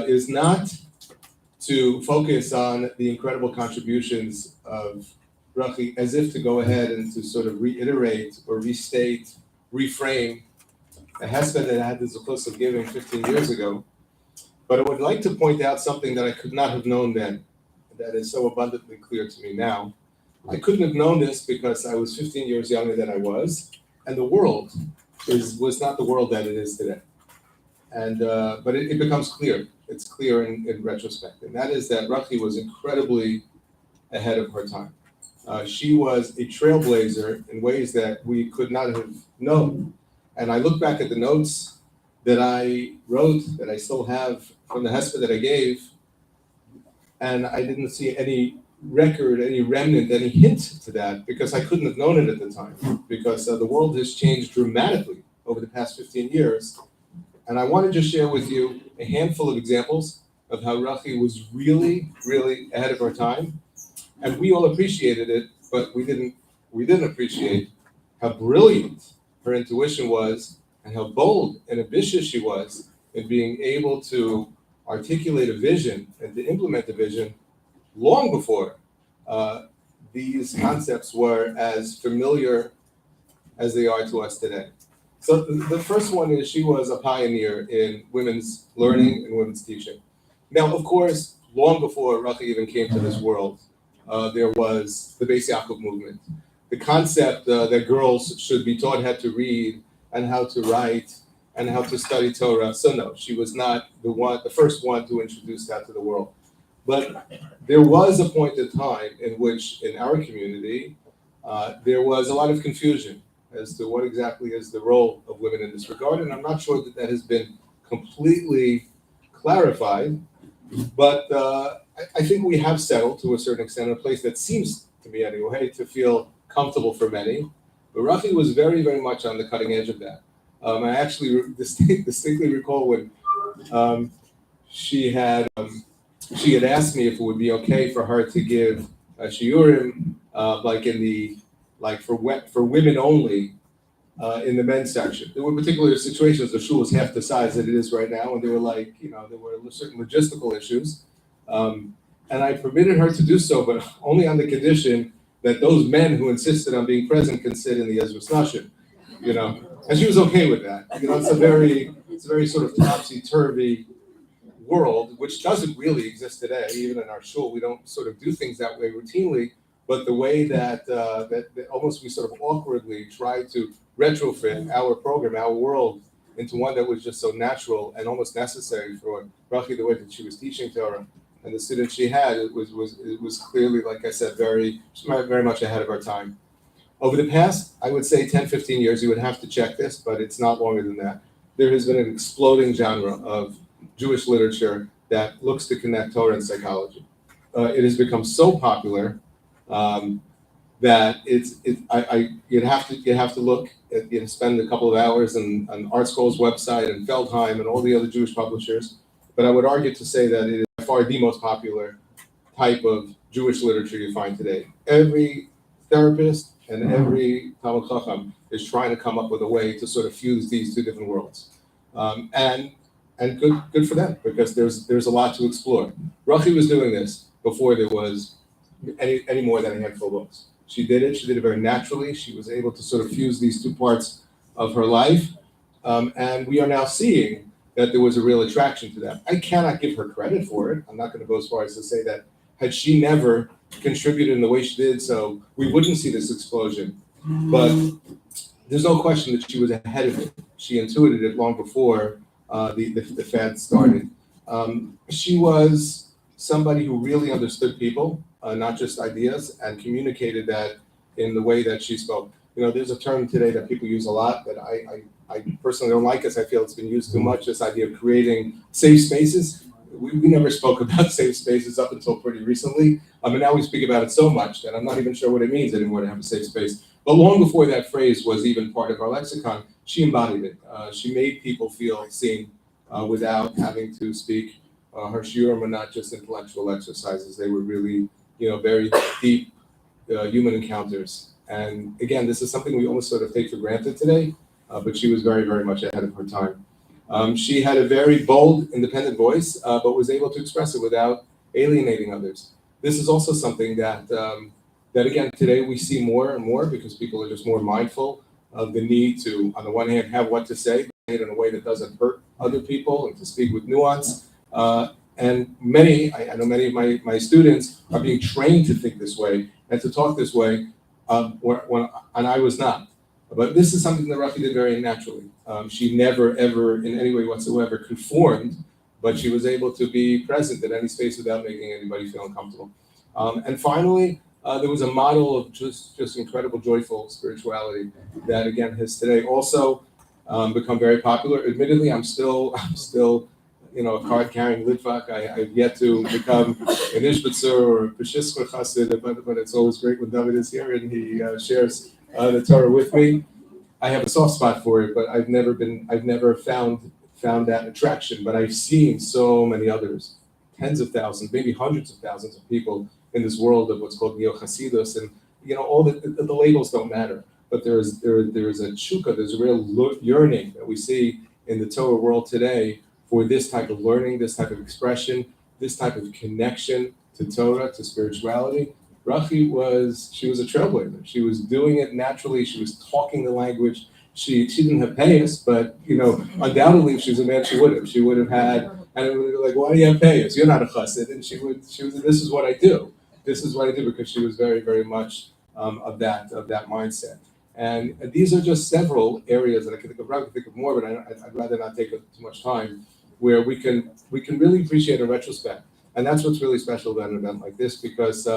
is not to focus on the incredible contributions of Rochi as if to go ahead and to sort of reiterate or restate, reframe a husband that I had the zechus of giving 15 years ago. But I would like to point out something that I could not have known then, that is so abundantly clear to me now. I couldn't have known this because I was 15 years younger than I was, and the world was not the world that it is today. And but it becomes clear. It's clear in retrospect, and that is that Rochi was incredibly ahead of her time. She was a trailblazer in ways that we could not have known. And I look back at the notes that I wrote, that I still have from the hesped that I gave, and I didn't see any record, any remnant, any hint to that, because I couldn't have known it at the time, because the world has changed dramatically over the past 15 years. And I want to just share with you a handful of examples of how Rochi was really, really ahead of her time. And we all appreciated it, but we didn't appreciate how brilliant her intuition was and how bold and ambitious she was in being able to articulate a vision and to implement the vision long before these concepts were as familiar as they are to us today. So the first one is she was a pioneer in women's learning and women's teaching. Now, of course, long before Rochi even came to this world, there was the Beis Yaakov movement. The concept that girls should be taught how to read and how to write and how to study Torah. So no, she was not the first one to introduce that to the world. But there was a point in time in which, in our community, there was a lot of confusion as to what exactly is the role of women in this regard, and I'm not sure that that has been completely clarified. But I think we have settled to a certain extent in a place that seems to me anyway to feel comfortable for many. But Rochi was very, very much on the cutting edge of that. I actually distinctly recall when she had asked me if it would be okay for her to give shiurim for women only in the men's section. There were particular situations. The shul was half the size that it is right now, and they were there were certain logistical issues. And I permitted her to do so, but only on the condition that those men who insisted on being present can sit in the Ezras Nashim, and she was okay with that. It's a very sort of topsy-turvy world, which doesn't really exist today. Even in our shul, we don't sort of do things that way routinely, but the way that almost we sort of awkwardly try to retrofit our program, our world, into one that was just so natural and almost necessary for Rochi, the way that she was teaching Torah and the students she had, it was clearly, like I said, very much ahead of our time. Over the past, I would say 10, 15 years, you would have to check this, but it's not longer than that. There has been an exploding genre of Jewish literature that looks to connect Torah and psychology. It has become so popular that you'd have to look at, spend a couple of hours on Art Scroll's website and Feldheim and all the other Jewish publishers. But I would argue to say that it is by far the most popular type of Jewish literature you find today. Every therapist and every Talmud Chacham is trying to come up with a way to sort of fuse these two different worlds. And good for them, because there's a lot to explore. Rochi was doing this before there was any more than a handful of books. She did it very naturally. She was able to sort of fuse these two parts of her life. And we are now seeing that there was a real attraction to that. I cannot give her credit for it. I'm not going to go as far as to say that had she never contributed in the way she did so, we wouldn't see this explosion. But there's no question that she was ahead of it. She intuited it long before the fad started. She was somebody who really understood people, not just ideas, and communicated that in the way that she spoke. There's a term today that people use a lot that I personally don't like, as I feel it's been used too much, this idea of creating safe spaces. We never spoke about safe spaces up until pretty recently. And now we speak about it so much that I'm not even sure what it means anymore to have a safe space. But long before that phrase was even part of our lexicon, she embodied it. She made people feel seen without having to speak. Her shiurim were not just intellectual exercises. They were really, very deep human encounters. And again, this is something we almost sort of take for granted today, but she was very, very much ahead of her time. She had a very bold, independent voice, but was able to express it without alienating others. This is also something that again, today we see more and more, because people are just more mindful of the need to, on the one hand, have what to say, it in a way that doesn't hurt other people and to speak with nuance. And I know many of my students are being trained to think this way and to talk this way, and I was not. But this is something that Rochi did very naturally. She never, ever, in any way whatsoever, conformed, but she was able to be present in any space without making anybody feel uncomfortable. And finally, there was a model of just incredible, joyful spirituality that, again, has today also become very popular. Admittedly, I'm still, a card-carrying litvak. I've yet to become an ishbitzer or a peshisker chassid, but it's always great when David is here and he shares the Torah with me. I have a soft spot for it, but I've never found that attraction. But I've seen so many others, tens of thousands, maybe hundreds of thousands of people in this world of what's called neo-chasidus, and all the labels don't matter. But there is a chukka, there's a real yearning that we see in the Torah world today for this type of learning, this type of expression, this type of connection to Torah, to spirituality. Rochi was a trailblazer. She was doing it naturally. She was talking the language. She didn't have payas, but undoubtedly, if she was a man, she would have had. And it would be like, why do you have payas? You're not a chassid. And she was. This is what I do. This is what I do, because she was very, very much of that mindset. And these are just several areas that I could think of. I could think of more, but I'd rather not take up too much time, where we can really appreciate in retrospect. And that's what's really special about an event like this, because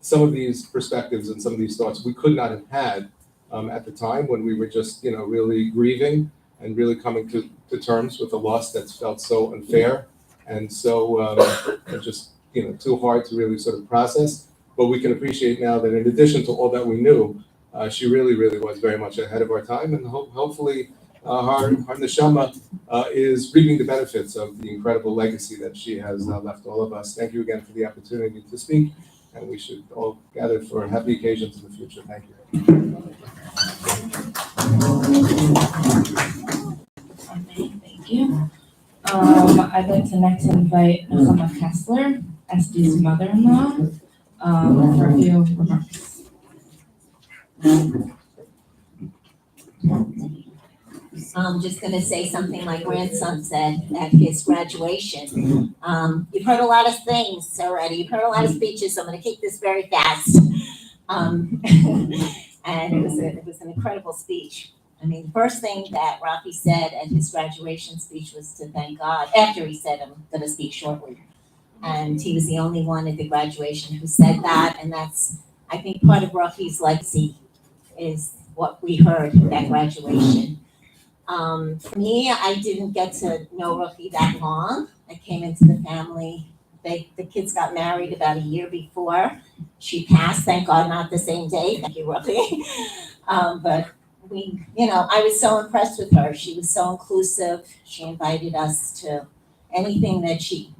some of these perspectives and some of these thoughts we could not have had at the time when we were just, really grieving and really coming to terms with a loss that's felt so unfair and so just, too hard to really sort of process. But we can appreciate now that in addition to all that we knew, she really, really was very much ahead of our time, and hopefully her neshama is reaping the benefits of the incredible legacy that she has left all of us. Thank you again for the opportunity to speak, and we should all gather for happy occasions in the future. Thank you. Thank you. I'd like to next invite Nechama Kessler, Este's mother-in-law, for a few remarks. I'm just going to say something my grandson said at his graduation. You've heard a lot of things already. You've heard a lot of speeches, so I'm going to keep this very fast. And it was an incredible speech. I mean, the first thing that Rochi said at his graduation speech was to thank God. After he said, I'm going to speak shortly. And he was the only one at the graduation who said that. And that's, I think, part of Rochi's legacy is what we heard at that graduation. For me, I didn't get to know Rochi that long. I came into the family. The kids got married about a year before. She passed, thank God, not the same day. Thank you, Rochi. But I was so impressed with her. She was so inclusive. She invited us to anything that she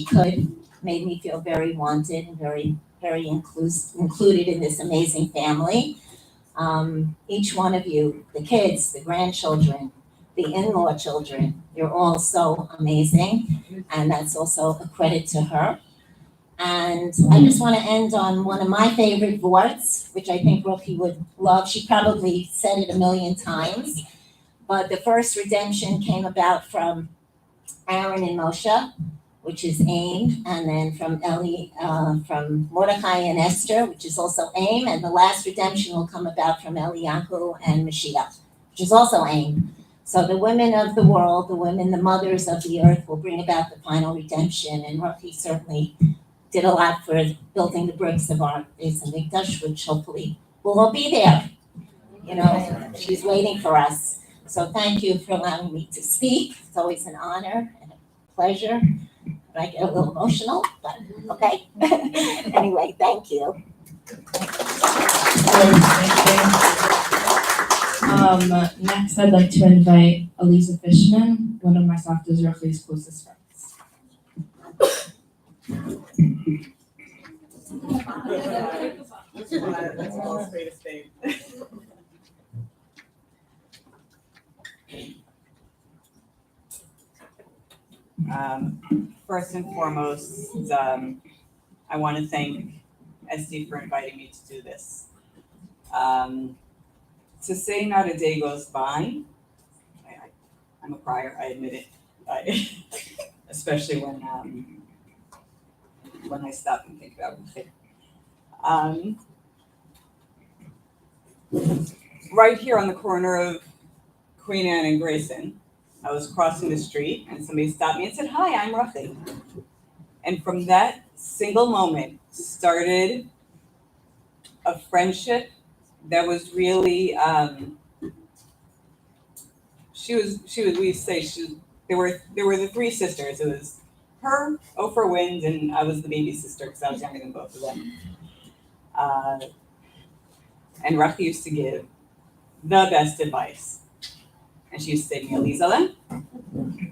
could. Made me feel very wanted and very, very included in this amazing family. Each one of you, the kids, the grandchildren, the in-law children, you're all so amazing. And that's also a credit to her. And I just want to end on one of my favorite vorts, which I think Rochi would love. She probably said it 1,000,000 times. But the first redemption came about from Aaron and Moshe, which is AIM, and then from Mordechai and Esther, which is also AIM, and the last redemption will come about from Eliyahu and Mashiach, which is also AIM. So the women of the world, the mothers of the earth, will bring about the final redemption, and Rochi certainly did a lot for building the bricks of our Beis Hamikdash, which hopefully will all be there. She's waiting for us. So thank you for allowing me to speak. It's always an honor and a pleasure. I get a little emotional, but okay. Anyway, thank you. Next, I'd like to invite Elisa Fishman, one of my Safta's Rochi's closest friends. First and foremost, I want to thank SD for inviting me to do this. To say not a day goes by, I I'm a crier, I admit it. Especially when I stop and think about it. Right here on the corner of Queen Anne and Grayson, I was crossing the street and somebody stopped me and said, "Hi, I'm Rochi." And from that single moment started a friendship that was really, we say there were the three sisters. It was her, Oprah Wind, and I was the baby sister because I was younger than both of them. And Rochi used to give the best advice. And she used to say to me, "Elisa,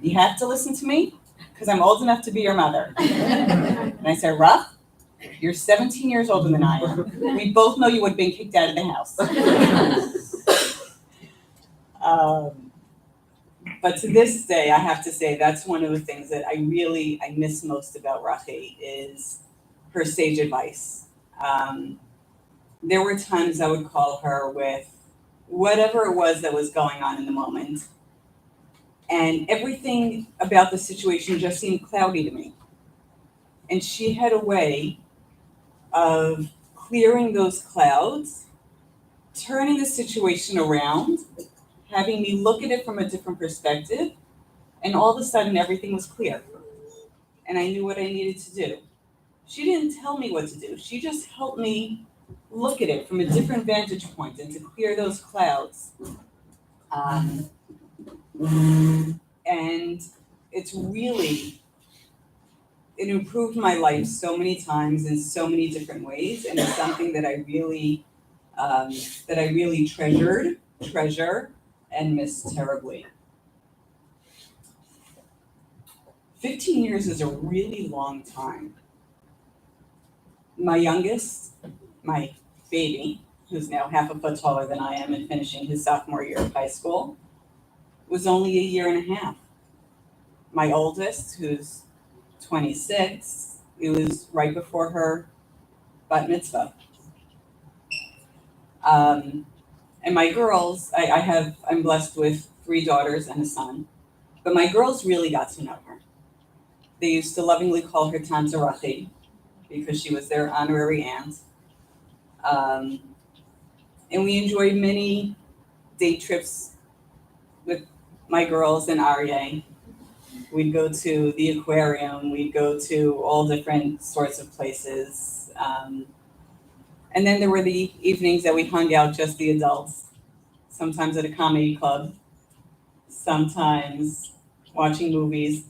you have to listen to me because I'm old enough to be your mother." And I said, "Ruff, you're 17 years older than I am. We both know you would have been kicked out of the house." But to this day, I have to say that's one of the things that I miss most about Rochi is her sage advice. There were times I would call her with whatever it was that was going on in the moment. And everything about the situation just seemed cloudy to me. And she had a way of clearing those clouds, turning the situation around, having me look at it from a different perspective, and all of a sudden everything was clear. And I knew what I needed to do. She didn't tell me what to do. She just helped me look at it from a different vantage point and to clear those clouds. And it improved my life so many times in so many different ways, and it's something that I really treasure, and miss terribly. 15 years is a really long time. My youngest, my baby, who's now half a foot taller than I am and finishing his sophomore year of high school, was only a year and a half. My oldest, who's 26, it was right before her bat mitzvah. And my girls, I'm blessed with 3 daughters and a son, but my girls really got to know her. They used to lovingly call her Tante Rochi because she was their honorary aunt. And we enjoyed many day trips with my girls and Aryeh. We'd go to the aquarium, we'd go to all different sorts of places. And then there were the evenings that we hung out, just the adults, sometimes at a comedy club, sometimes watching movies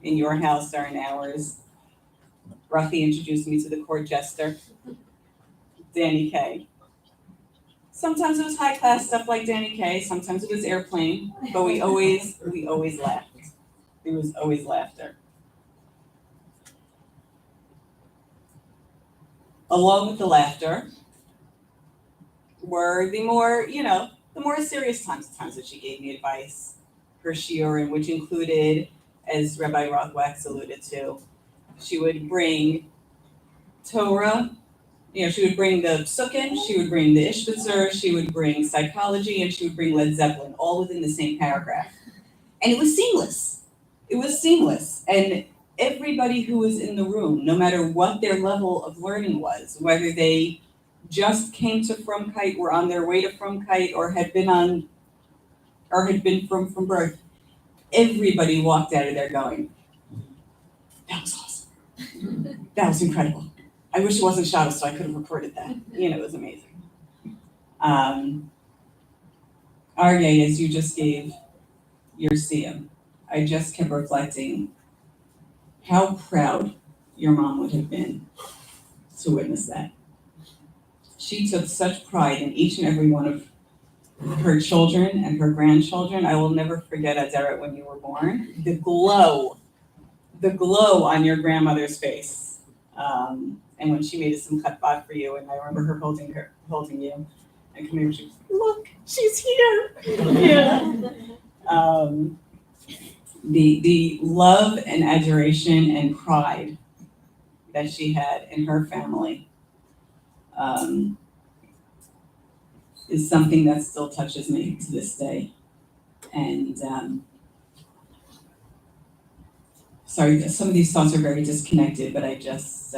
in your house during hours. Rochi introduced me to the court jester, Danny Kaye. Sometimes it was high class stuff like Danny Kaye, sometimes it was Airplane, but we always laughed. There was always laughter. Along with the laughter were the more serious times, the times that she gave me advice, her shiurim, which included, as Rabbi Rothwax alluded to, she would bring Torah, she would bring the Psukim, she would bring the Ishbitzer, she would bring psychology, and she would bring Led Zeppelin, all within the same paragraph. And it was seamless. It was seamless. And everybody who was in the room, no matter what their level of learning was, whether they just came to Frumkeit, were on their way to Frumkeit, or had been from birth, everybody walked out of there going, "That was awesome. That was incredible. I wish it wasn't shot so I could have recorded that." It was amazing. Aryeh, as you just gave your siyum, I just kept reflecting how proud your mom would have been to witness that. She took such pride in each and every one of her children and her grandchildren. I will never forget, Aderet, when you were born, the glow on your grandmother's face. And when she made a simchat bat for you, and I remember her holding you, and coming over, she was, "Look, she's here." The love and adoration and pride that she had in her family is something that still touches me to this day. And sorry, some of these thoughts are very disconnected, but I just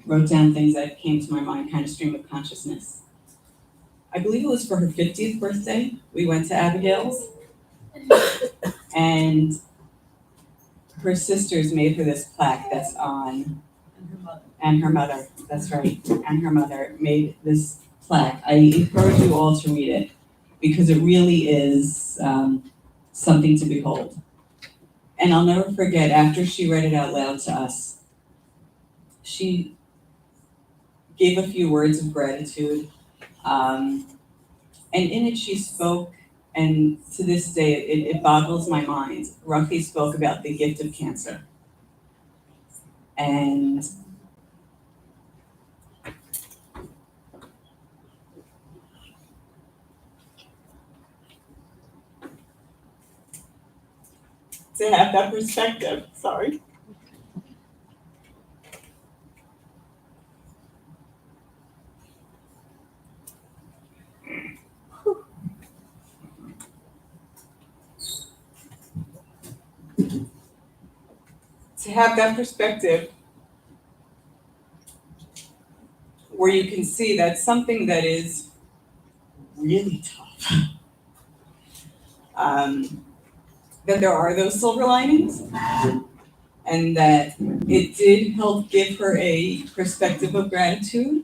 wrote down things that came to my mind, kind of stream of consciousness. I believe it was for her 50th birthday. We went to Abigail's, and her sisters made her this plaque that's on, and her mother, that's right, and her mother made this plaque. I encourage you all to read it because it really is something to behold. And I'll never forget, after she read it out loud to us, she gave a few words of gratitude. And in it she spoke, and to this day it boggles my mind. Rochi spoke about the gift of cancer. And to have that perspective, sorry. To have that perspective where you can see that something that is really tough, that there are those silver linings, and that it did help give her a perspective of gratitude,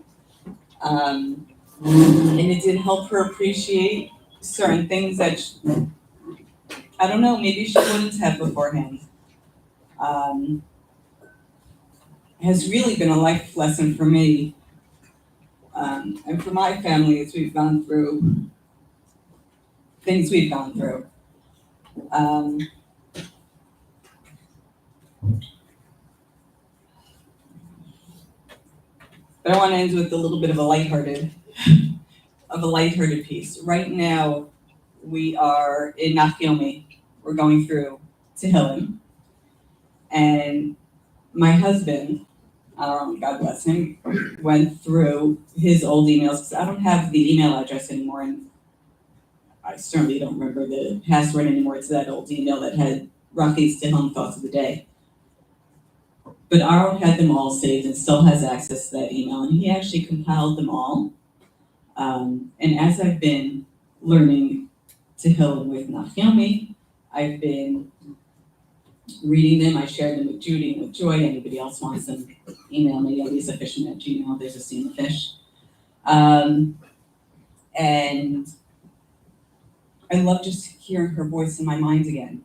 and it did help her appreciate certain things that I don't know, maybe she wouldn't have beforehand. Has really been a life lesson for me, and for my family as we've gone through things we've gone through. But I want to end with a little bit of a lighthearted piece. Right now, we are in Nachiyomi. We're going through Tehillim, and my husband, God bless him, went through his old emails because I don't have the email address anymore, and I certainly don't remember the password anymore to that old email that had Rochi's Tehillim thoughts of the day. But Aaron had them all saved and still has access to that email, and he actually compiled them all. And as I've been learning Tehillim with Nachiyomi, I've been reading them. I shared them with Judy and with Joy. Anybody else wants them, email me, LisaFishman@gmail. There's a steam of fish. And I love just hearing her voice in my mind again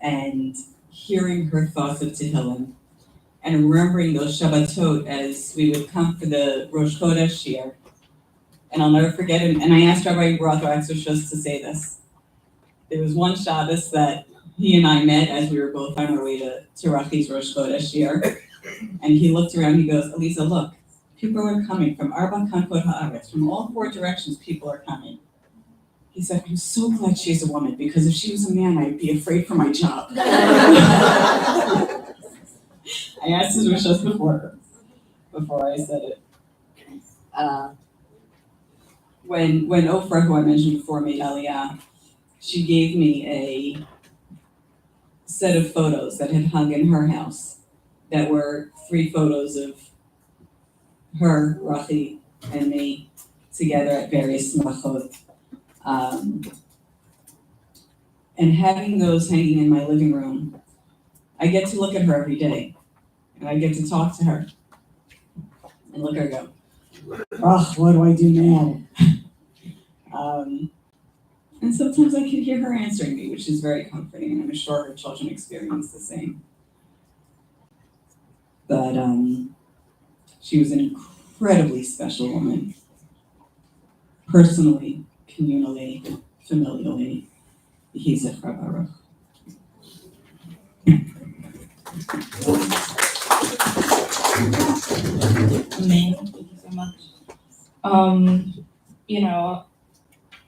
and hearing her thoughts of Tehillim and remembering those Shabbatot as we would come for the Rosh Chodesh year. And I'll never forget it. And I asked Rabbi Rothwax just to say this. There was one Shabbos that he and I met as we were both on our way to Rochi's Rosh Chodesh year. And he looked around, he goes, Elisa, look, people are coming from Arba Kankot Haaretz, from all four directions people are coming. He said, I'm so glad she's a woman, because if she was a man, I'd be afraid for my job. I asked his wishes before I said it. When Oprah, who I mentioned before, made Aliyah, she gave me a set of photos that had hung in her house that were 3 photos of her, Rochi, and me together at various smachot. And having those hanging in my living room, I get to look at her every day, and I get to talk to her, and look at her go, oh, what do I do now? And sometimes I can hear her answering me, which is very comforting, and I'm sure her children experience the same. But she was an incredibly special woman, personally, communally, familially. He's a Baruch. Amazing. Thank you so much.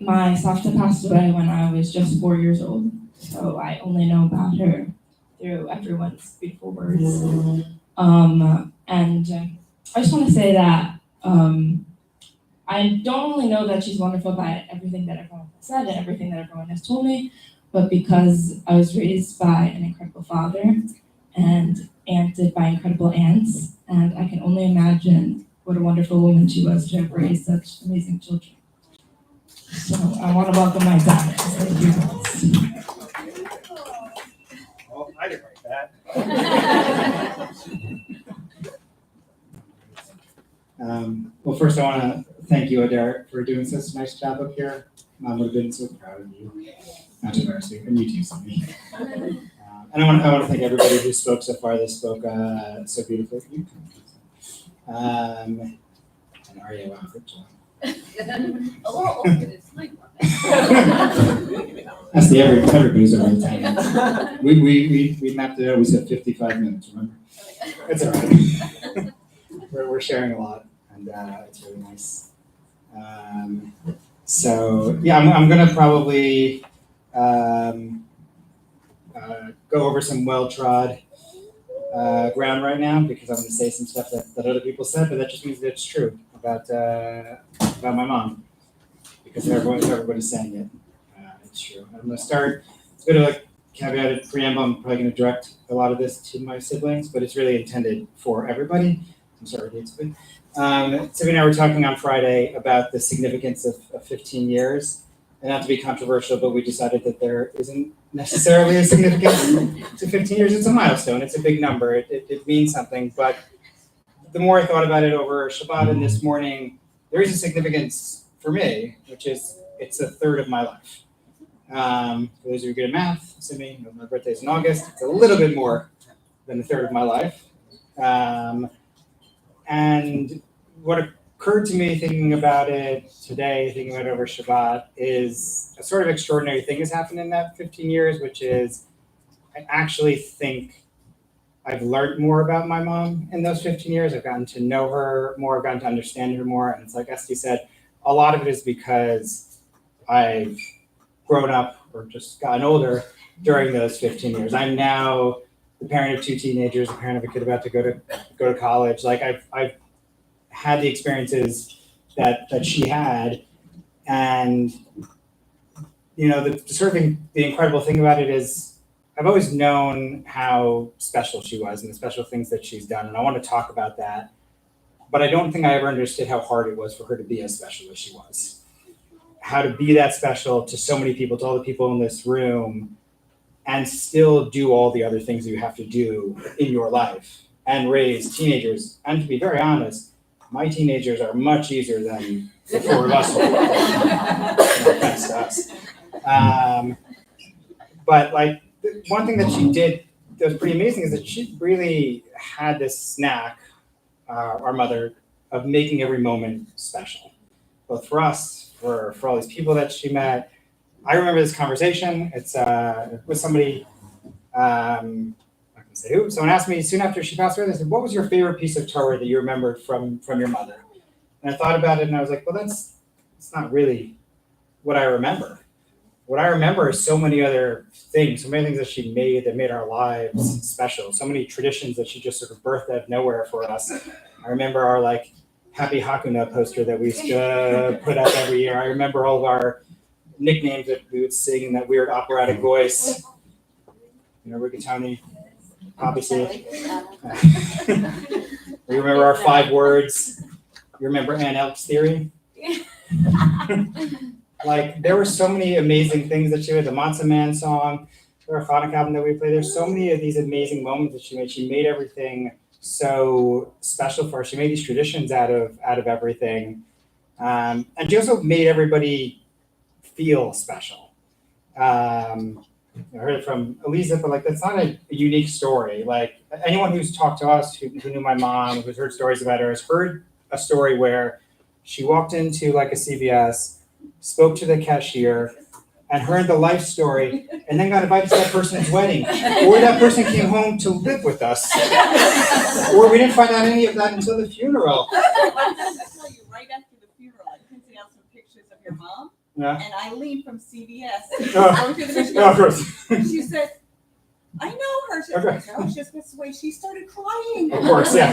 My Savta passed away when I was just 4 years old, so I only know about her through everyone's beautiful words. And I just want to say that I don't only know that she's wonderful by everything that everyone has said and everything that everyone has told me, but because I was raised by an incredible father and aunted by incredible aunts, and I can only imagine what a wonderful woman she was to have raised such amazing children. So I want to welcome my dad. Thank you. Oh, I didn't write that. Well, first I want to thank you, Adair, for doing such a nice job up here. Mom would have been so proud of you. Not to embarrass you, and you too, Sammy. And I want to thank everybody who spoke so far. They spoke so beautifully. And Arya, wow, good job. That's everybody's over the time. We mapped it out. We said 55 minutes. Remember? It's all right. We're sharing a lot, and it's really nice. So yeah, I'm gonna probably go over some well-trod ground right now because I'm gonna say some stuff that other people said, but that just means that it's true about my mom because everybody's saying it. It's true. I'm gonna start. It's a bit of a caveated preamble. I'm probably gonna direct a lot of this to my siblings, but it's really intended for everybody. I'm sorry, Sylvie and I were talking on Friday about the significance of 15 years. And not to be controversial, but we decided that there isn't necessarily a significance to 15 years. It's a milestone. It's a big number. It means something. But the more I thought about it over Shabbat and this morning, there is a significance for me, which is it's a third of my life. For those of you good at math, assuming my birthday's in August, it's a little bit more than a third of my life. And what occurred to me thinking about it today, thinking about it over Shabbat, is a sort of extraordinary thing has happened in that 15 years, which is I actually think I've learned more about my mom in those 15 years. I've gotten to know her more, I've gotten to understand her more. And it's like Esty said, a lot of it is because I've grown up or just gotten older during those 15 years. I'm now the parent of two teenagers, the parent of a kid about to go to college. Like I've had the experiences that she had, and you know the sort of the incredible thing about it is I've always known how special she was and the special things that she's done, and I want to talk about that. But I don't think I ever understood how hard it was for her to be as special as she was. How to be that special to so many people, to all the people in this room, and still do all the other things you have to do in your life and raise teenagers. And to be very honest, my teenagers are much easier than the four of us. No offense to us. But like one thing that she did that was pretty amazing is that she really had this knack, our mother, of making every moment special, both for us, for all these people that she met. I remember this conversation. It's with somebody. I can say who. Someone asked me soon after she passed away. They said, "What was your favorite piece of Torah that you remembered from your mother?" And I thought about it, and I was like, "Well, it's not really what I remember. What I remember is so many other things, so many things that she made that made our lives special. So many traditions that she just sort of birthed out of nowhere for us. I remember our like Happy Hakuna poster that we used to put up every year. I remember all of our nicknames that we would sing in that weird operatic voice. You know, Rigatoni, obviously. We remember our 5 words. You remember Ann Elk's theory? Like, there were so many amazing things that she had. The Matzah Man song, the Hanukkah album that we played. There's so many of these amazing moments that she made. She made everything so special for her. She made these traditions out of everything. And she also made everybody feel special. I heard it from Eliza, but like that's not a unique story. Like anyone who's talked to us, who knew my mom, who's heard stories about her, has heard a story where she walked into like a CVS, spoke to the cashier, and heard the life story, and then got invited to that person's wedding, or that person came home to live with us, or we didn't find out any of that until the funeral. I tell you, right after the funeral, I printed out some pictures of your mom. Yeah. And Eileen from CVS. Oh, of course. She said, I know her. She Okay. said, no, it's just the way she started crying. Of course, yeah.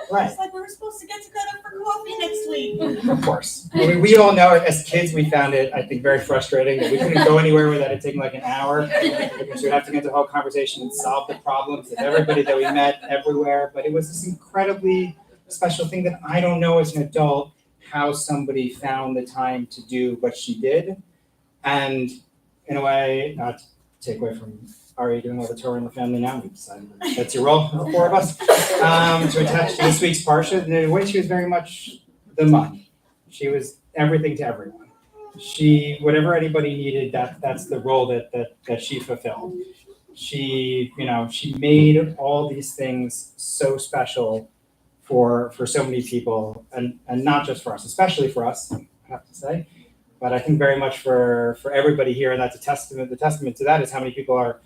Right. It's like we were supposed to get together for coffee next week. Of course. We all know it. As kids, we found it, I think, very frustrating that we couldn't go anywhere without it taking like an hour. Because we'd have to get into a whole conversation and solve the problems of everybody that we met everywhere. But it was this incredibly special thing that I don't know as an adult how somebody found the time to do what she did. And in a way, not to take away from Ari doing all the Torah in the family now, we decided that's your role, the four of us, to attach to this week's Parsha. And in a way, she was very much the mom. She was everything to everyone. She, whatever anybody needed, that's the role that she fulfilled. She, she made all these things so special for so many people, and not just for us, especially for us, I have to say, but I think very much for everybody here, and that's a testament. The testament to that is how many people are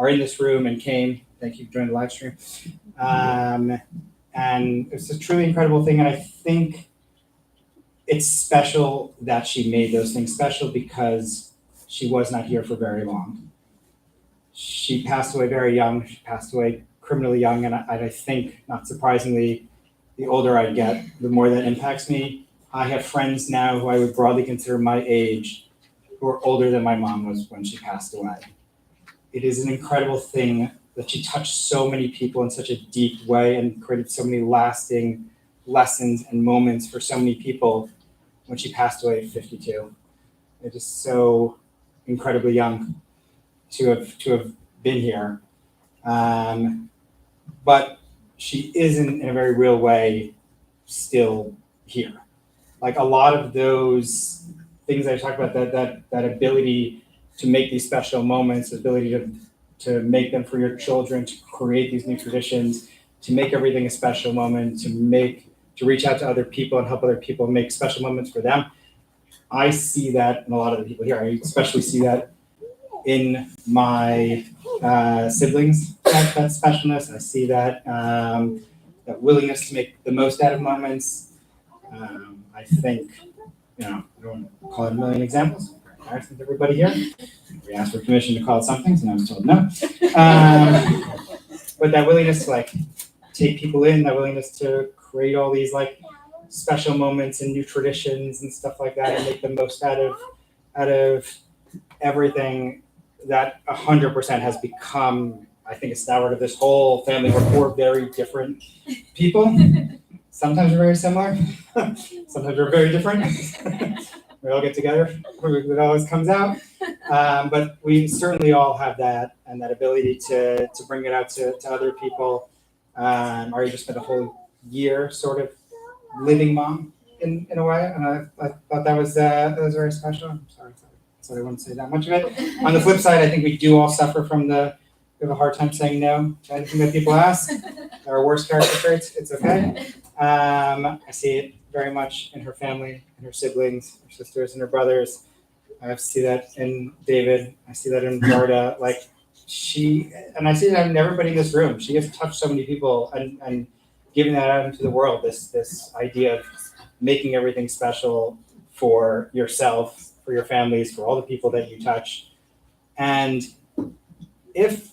in this room and came. Thank you for joining the live stream. And it's a truly incredible thing, and I think it's special that she made those things special because she was not here for very long. She passed away very young. She passed away criminally young, and I think, not surprisingly, the older I get, the more that impacts me. I have friends now who I would broadly consider my age, who are older than my mom was when she passed away. It is an incredible thing that she touched so many people in such a deep way and created so many lasting lessons and moments for so many people when she passed away at 52. It is so incredibly young to have been here. But she isn't, in a very real way, still here. Like a lot of those things I talked about, that ability to make these special moments, the ability to make them for your children, to create these new traditions, to make everything a special moment, to reach out to other people and help other people make special moments for them. I see that in a lot of the people here. I especially see that in my siblings, that specialness. I see that that willingness to make the most out of moments. I think, I don't want to call it a million examples. I'm embarrassing to everybody here. We asked for permission to call it some things, and I was told no. But that willingness to take people in, that willingness to create all these special moments and new traditions and stuff like that, and make the most out of everything, that 100% has become, I think, a stalwart of this whole family. We're four very different people. Sometimes we're very similar. Sometimes we're very different. We all get together. It always comes out. But we certainly all have that, and that ability to bring it out to other people. Ari just spent a whole year sort of living mom in a way, and I thought that was very special. I'm sorry, so I wouldn't say that much of it. On the flip side, I think we do all suffer from we have a hard time saying no to anything that people ask. Our worst character traits, it's okay. I see it very much in her family, in her siblings, her sisters, and her brothers. I see that in David. I see that in Florida. And I see that in everybody in this room. She has touched so many people and giving that out into the world, this idea of making everything special for yourself, for your families, for all the people that you touch. And if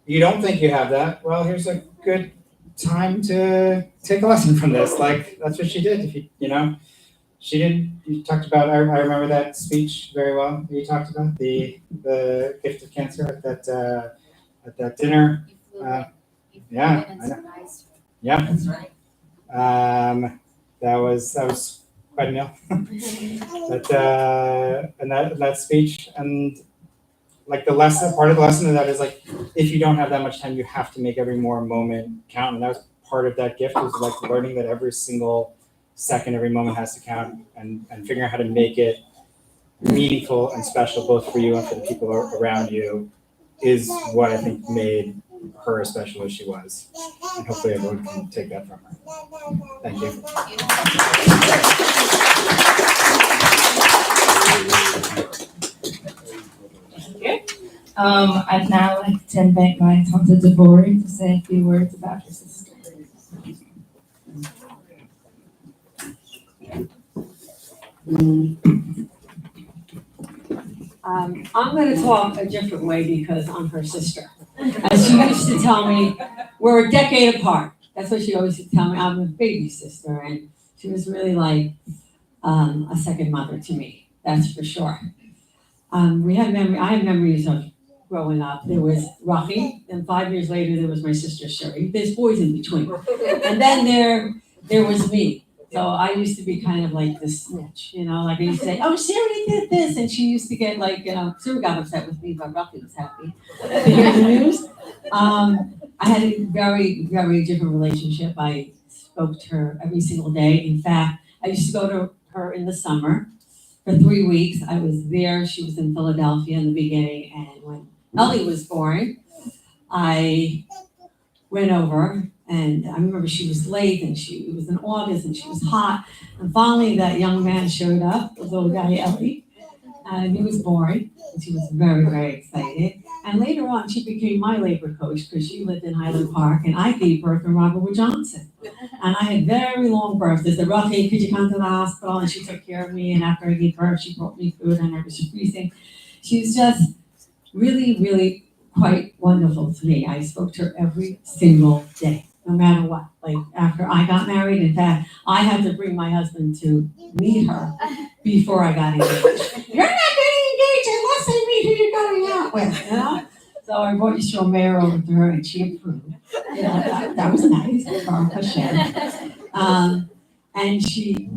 you don't think you have that, well, here's a good time to take a lesson from this. That's what she did. She didn't. You talked about. I remember that speech very well. You talked about the gift of cancer at that dinner. Yeah, I know. Yeah, That's right. That was quite a meal. that speech, and part of the lesson of that is if you don't have that much time, you have to make every more moment count, and that was part of that gift, was learning that every single second, every moment has to count, and figuring out how to make it meaningful and special both for you and for the people around you is what I think made her as special as she was, and hopefully everyone can take that from her. Thank you. Thank you. I'd now like to invite my Tante Deborah to say a few words about her sister. I'm going to talk a different way because I'm her sister. As she used to tell me, we're a decade apart. that's what she always would tell me. I'm a baby sister, and she was really like a second mother to me. That's for sure. I have memories of growing up. There was Rochi, and 5 years later there was my sister Sherry. There's boys in between, and then there was me. So I used to be kind of like the snitch, like I used to say, "Oh, Sherry did this," and she used to get like, Sherry got upset with me, but Rochi was happy to hear the news. I had a very, very different relationship. I spoke to her every single day. In fact, I used to go to her in the summer for 3 weeks. I was there. She was in Philadelphia in the beginning. And when Ellie was born, I went over, and I remember she was late, and it was in August, and she was hot. And finally, that young man showed up, the little guy, Ellie, and he was born. And she was very, very excited. And later on, she became my labor coach because she lived in Highland Park, and I gave birth to Robert Wood Johnson. And I had very long births. They said, "Rochi, could you come to the hospital?" And she took care of me. And after I gave birth, she brought me food, and I was freezing. She was just really, really quite wonderful to me. I spoke to her every single day, no matter what. Like after I got married, in fact, I had to bring my husband to meet her before I got engaged. You're not getting engaged unless I meet who you're going out with, So I brought Yisrael Mayer over to her, and she approved. That was nice. Baruch Hashem. And she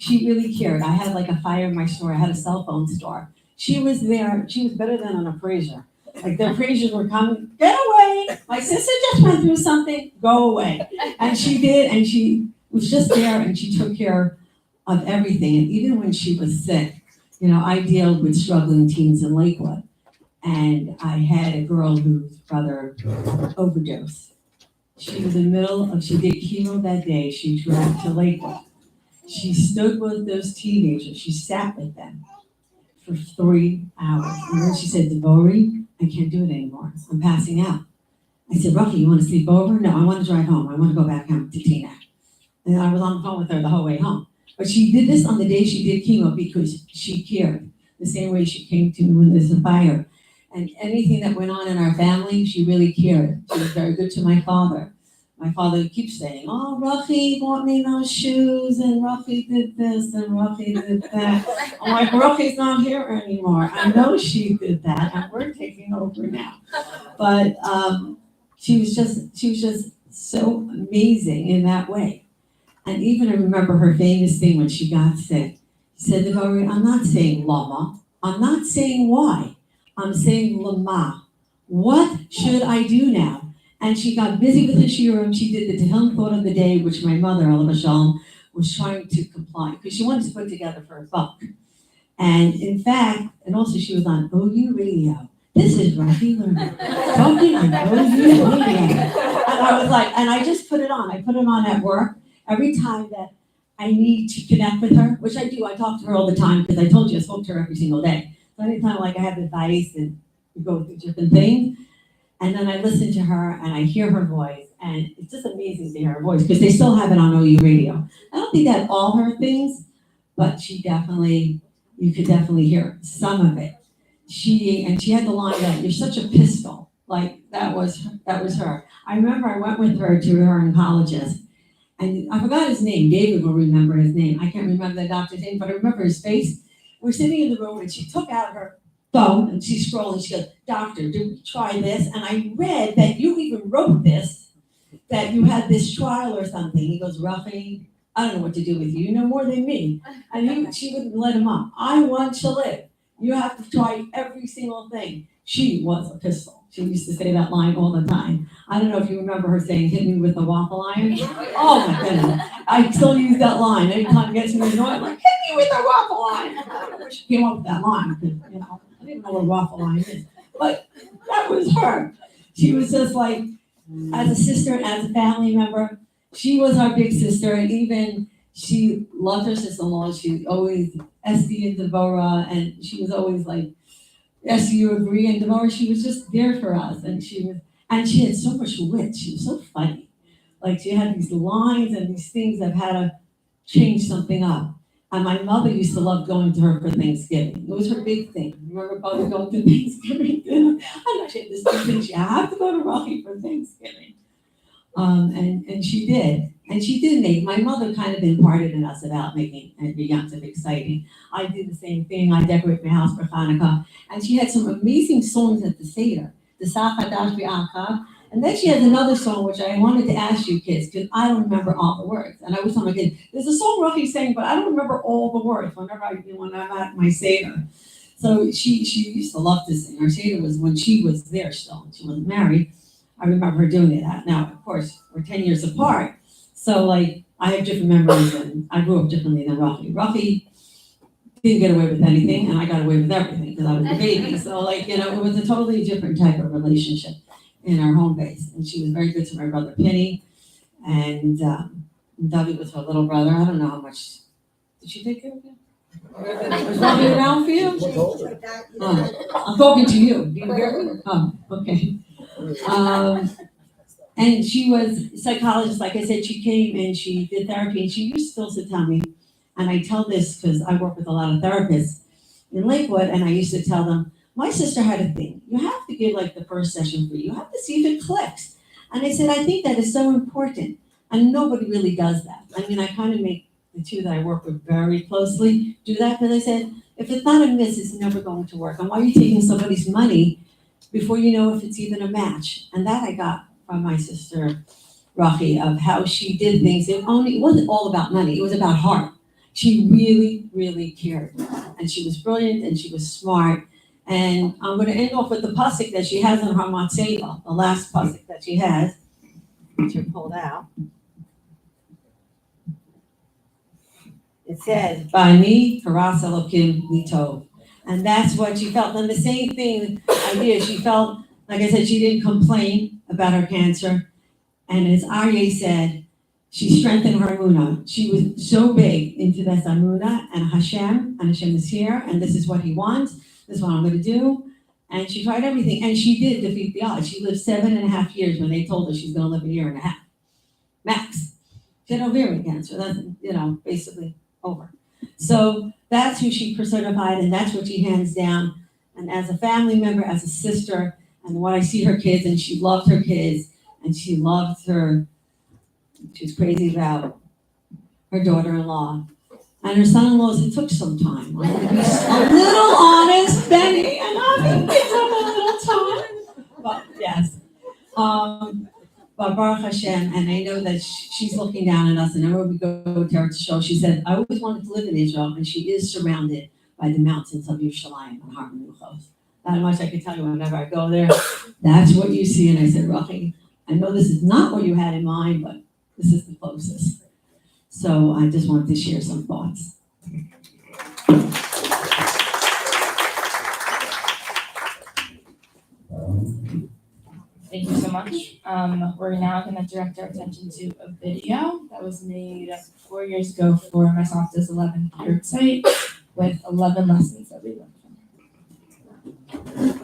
really cared. I had like a fire in my store. I had a cell phone store. She was there. She was better than an appraiser. Like the appraisers were coming, "Get away! My sister just went through something. Go away." And she did, and she was just there, and she took care of everything. And even when she was sick, I deal with struggling teens in Lakewood. And I had a girl whose brother overdosed. She was in the middle of, she did chemo that day. She drove to Lakewood. She stood with those teenagers. She sat with them for 3 hours. And then she said, "Devori, I can't do it anymore. I'm passing out." I said, "Rochi, you want to sleep over?" "No, I want to drive home. I want to go back home to Tina." And I was on the phone with her the whole way home. But she did this on the day she did chemo because she cared. The same way she came to me when there's a fire. And anything that went on in our family, she really cared. She was very good to my father. My father keeps saying, "Oh, Rochi bought me those shoes, and Rochi did this, and Rochi did that." I'm like, "Rochi's not here anymore. I know she did that, and we're taking over now." But she was just so amazing in that way. And even I remember her famous thing when she got sick. She said, "Devori, I'm not saying lama. I'm not saying why. I'm saying lama. What should I do now?" And she got busy with the shiurim. She did the Tehillim thought of the day, which my mother, Alav Shalom, was trying to comply because she wanted to put together for a book. And in fact, and also she was on OU radio. This is Rochi Lerner talking on OU radio. And I was like, and I just put it on. I put it on at work every time that I need to connect with her, which I do. I talk to her all the time because I told you I spoke to her every single day. So anytime like I have advice and we go through different things, and then I listen to her and I hear her voice, and it's just amazing to hear her voice because they still have it on OU radio. I don't think that all her things, but you could definitely hear some of it. She had the line that "You're such a pistol." Like that was her. I remember I went with her to her oncologist, and I forgot his name. David will remember his name. I can't remember the doctor's name, but I remember his face. We're sitting in the room, and she took out her phone and she's scrolling. She goes, "Doctor, did we try this? And I read that you even wrote this, that you had this trial or something." He goes, "Rochi, I don't know what to do with you. You know more than me." And she wouldn't let him up. "I want to live. You have to try every single thing." She was a pistol. She used to say that line all the time. I don't know if you remember her saying, "Hit me with a waffle iron." Oh my goodness. I still use that line. Anytime it gets me annoyed, I'm like, "Hit me with a waffle iron." I wish she came up with that line because, I didn't know what a waffle iron is. But that was her. She was just like, as a sister and as a family member, she was our big sister. And even she loved her sister-in-law. She always, Esty and Devorah, and she was always like, "Yes, you agree." And Devorah, she was just there for us. And she had so much wit. She was so funny. Like she had these lines and these things of how to change something up. And my mother used to love going to her for Thanksgiving. It was her big thing. Remember mother going to Thanksgiving dinner? I know she had this big thing. She had to go to Rochi for Thanksgiving. And she did. And she did make, my mother kind of imparted in us about making Yom Tov exciting. I did the same thing. I decorate my house for Hanukkah. And she had some amazing songs at the Seder. The Sachadash B'Aka. And then she has another song, which I wanted to ask you kids, because I don't remember all the words. And I was telling my kids, there's a song Rochi sang, but I don't remember all the words when I'm at my Seder. So she used to love to sing. Our Seder was when she was there still, and she wasn't married. I remember her doing it. Now, of course, we're 10 years apart. So, like, I have different memories, and I grew up differently than Rochi. Rochi didn't get away with anything, and I got away with everything because I was the baby. So, like, it was a totally different type of relationship in our home base. And she was very good to my brother Penny, and David was her little brother. I don't know how much. Did she take care of him? Was Rochi around for you? I'm talking to you. Do you hear me? Oh, okay. And she was a psychologist. Like I said, she came and she did therapy, and she used still to tell me, and I tell this because I work with a lot of therapists in Lakewood, and I used to tell them, my sister had a thing. You have to give like the first session free. You have to see if it clicks. And I said, I think that is so important. And nobody really does that. I mean, I kind of make the two that I work with very closely do that, because I said, if it's not a miss, it's never going to work. And why are you taking somebody's money before you know if it's even a match? And that I got from my sister Rochi, of how she did things. It wasn't all about money, it was about heart. She really, really cared. And she was brilliant and she was smart. And I'm going to end off with the pasuk that she has in her matzeva, the last pasuk that she has, which are pulled out. It says, Bani Haras Elokim Litov. And that's what she felt. And the same thing, idea, she felt, like I said, she didn't complain about her cancer. And as Aryeh said, she strengthened her emunah. She was so big into this emunah and Hashem is here, and this is what he wants, this is what I'm going to do. And she tried everything, and she did defeat the odds. She lived 7.5 years when they told her she's going to live 1.5 years, max. She had ovarian cancer, that's, basically over. So that's who she personified, and that's what she hands down. And as a family member, as a sister, and when I see her kids, and she loved her kids, and she loved her, she was crazy about her daughter-in-law. And her son-in-laws, it took some time. I'm going to be a little honest, Benny, and I think it took a little time. But yes. But Baruch Hashem, and I know that she's looking down at us, and whenever we go to Eretz Yisrael, she said, I always wanted to live in Israel, and she is surrounded by the mountains of Yerushalayim and Har Menuchos. That much I can tell you whenever I go there. That's what you see. And I said, Rochi, I know this is not what you had in mind, but this is the closest. So I just wanted to share some thoughts. Thank you so much. We're now going to direct our attention to a video that was made 4 years ago for my Softa's 11th Yarzheit with 11 lessons that we learned from her.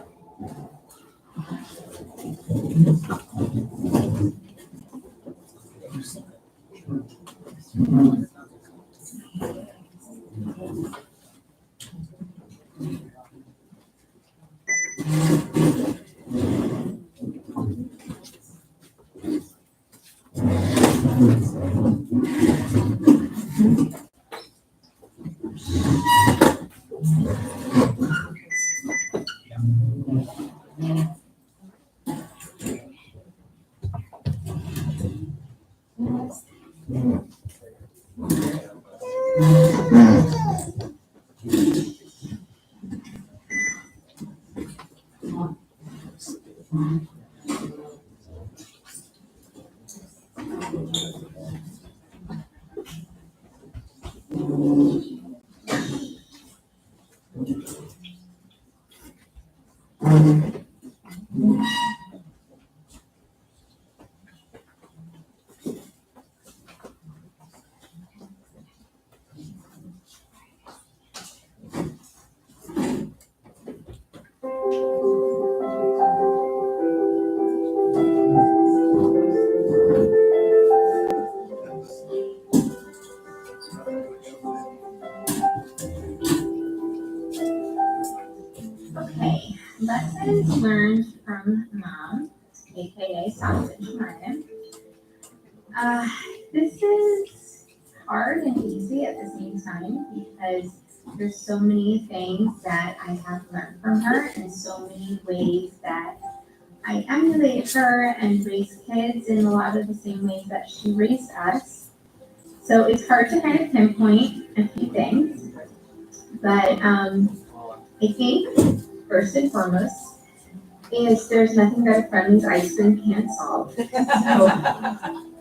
Okay, lessons learned from Mom, aka Sausage Martin. Uh, this is hard and easy at the same time because there's so many things that I have learned from her and so many ways that I emulate her and raise kids in a lot of the same ways that she raised us. So it's hard to kind of pinpoint a few things, but I think first and foremost is there's nothing that a friend's ice cream can't solve. So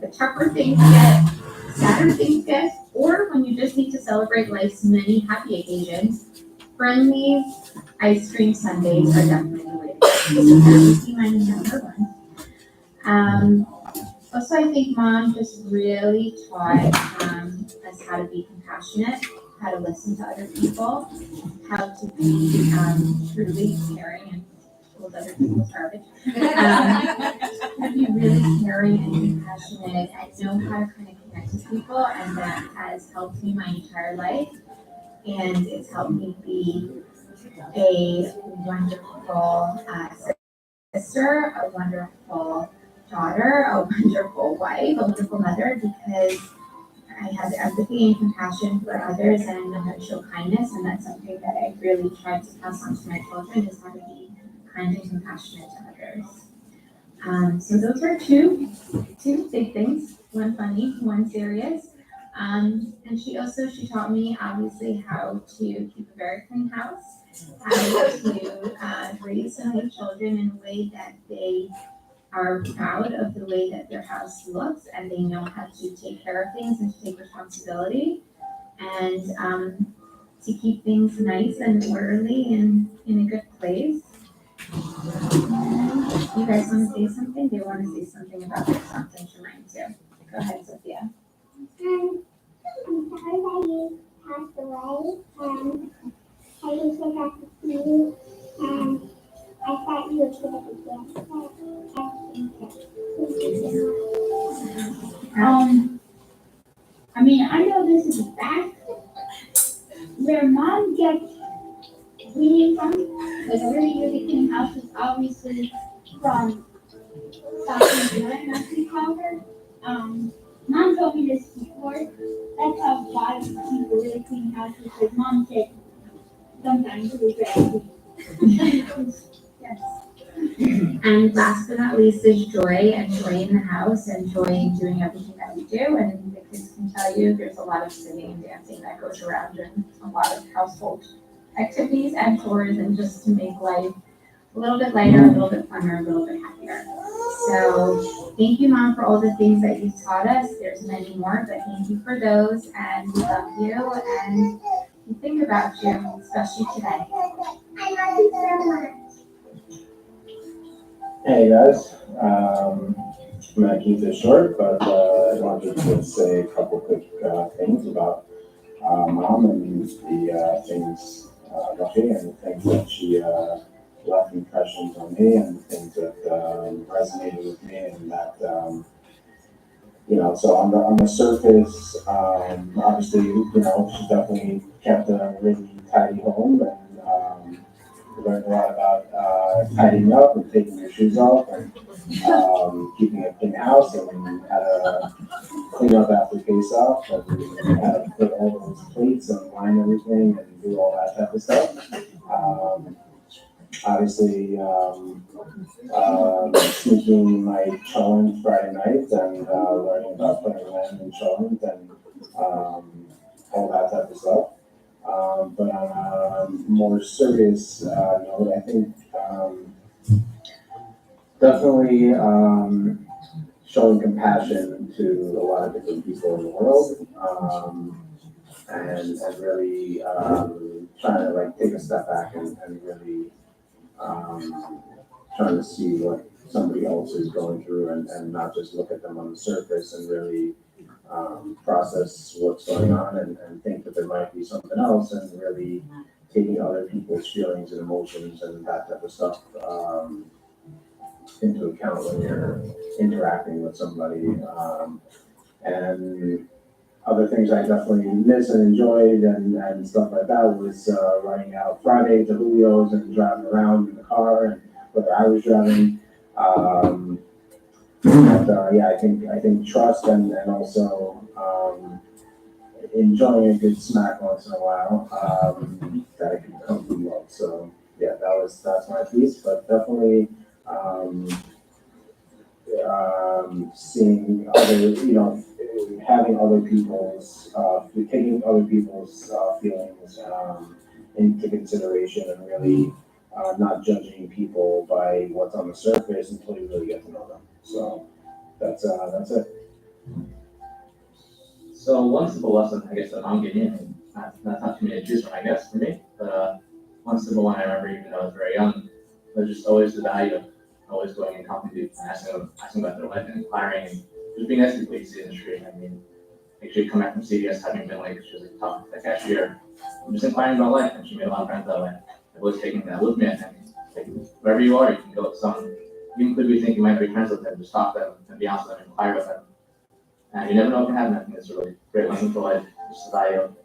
the tougher things get, sadder things get, or when you just need to celebrate life's many happy occasions, friendly ice cream sundaes are definitely the way to go. So that would be my number one. Also, I think mom just really taught us how to be compassionate, how to listen to other people, how to be truly caring and hold other people's garbage. How to be really caring and compassionate and know how to kind of connect with people, and that has helped me my entire life. And it's helped me be a wonderful sister, a wonderful daughter, a wonderful wife, a wonderful mother, because I have empathy and compassion for others and I know how to show kindness, and that's something that I really try to pass on to my children is how to be kind and compassionate to others. So those are two big things, one funny, one serious. And she taught me obviously how to keep a very clean house, how to raise and lead children in a way that they are proud of the way that their house looks and they know how to take care of things and to take responsibility, and to keep things nice and orderly and in a good place. You guys want to say something? Do you want to say something about this something to mine too? Go ahead, Sophia. I'm sorry that you passed away, and I wish I got to see you, and I thought you would give it again. I mean, I know this is a fact where mom gets reading from, like a really clean house is obviously from South Carolina, as we call her. Mom told me this before. That's how God keep a really clean house, because mom said sometimes it was very clean. Yes. And last but not least is joy, and joy in the house, and joy in doing everything that we do. And the kids can tell you there's a lot of singing and dancing that goes around, and a lot of household activities and chores, and just to make life a little bit lighter, a little bit funner, a little bit happier. So thank you, Mom, for all the things that you've taught us. There's many more, but thank you for those, and we love you, and we think about you, especially today. I love you so much. Hey guys, I'm gonna keep this short, but I wanted to say a couple quick things about mom and the things, Rochi, and the things that she left impressions on me, and the things that resonated with me, and that so on the surface, obviously, she definitely kept a really tidy home, and we learned a lot about tidying up and taking your shoes off, and keeping a clean house, and how to clean up after face off, and how to put all those plates and line everything and do all that type of stuff. Obviously, sneaking my challenge Friday night and learning about playing land and challenge and all that type of stuff. But on a more serious note, I think definitely showing compassion to a lot of different people in the world, and really trying to take a step back and really trying to see what somebody else is going through, and not just look at them on the surface, and really process what's going on, and think that there might be something else, and really taking other people's feelings and emotions and that type of stuff into account when you're interacting with somebody. And other things I definitely miss and enjoyed and stuff like that was running out Friday to Julio's and driving around in the car, and whether I was driving. But yeah, I think trust and also enjoying a good smack once in a while, that can come from love. So yeah, that's my piece, but definitely seeing other, having other people's, taking other people's feelings into consideration and really not judging people by what's on the surface until you really get to know them. So that's it. So one simple lesson, I guess, that I'm getting, and not too many to choose from, I guess, for me, but one simple one I remember, even though I was very young, was just always the value of always going and talking to people and asking about their life and inquiring and just being nice to people you see in the street. I mean, actually coming back from CVS, having been like, she was like talking to the cashier, I'm just inquiring about life, and she made a lot of friends that way. I've always taken that with me, I think. Like, wherever you are, you can go with someone. Even if you think you might be friends with them, just talk to them and be honest with them and inquire with them. And you never know what can happen. I think it's a really great lesson for life, just the value of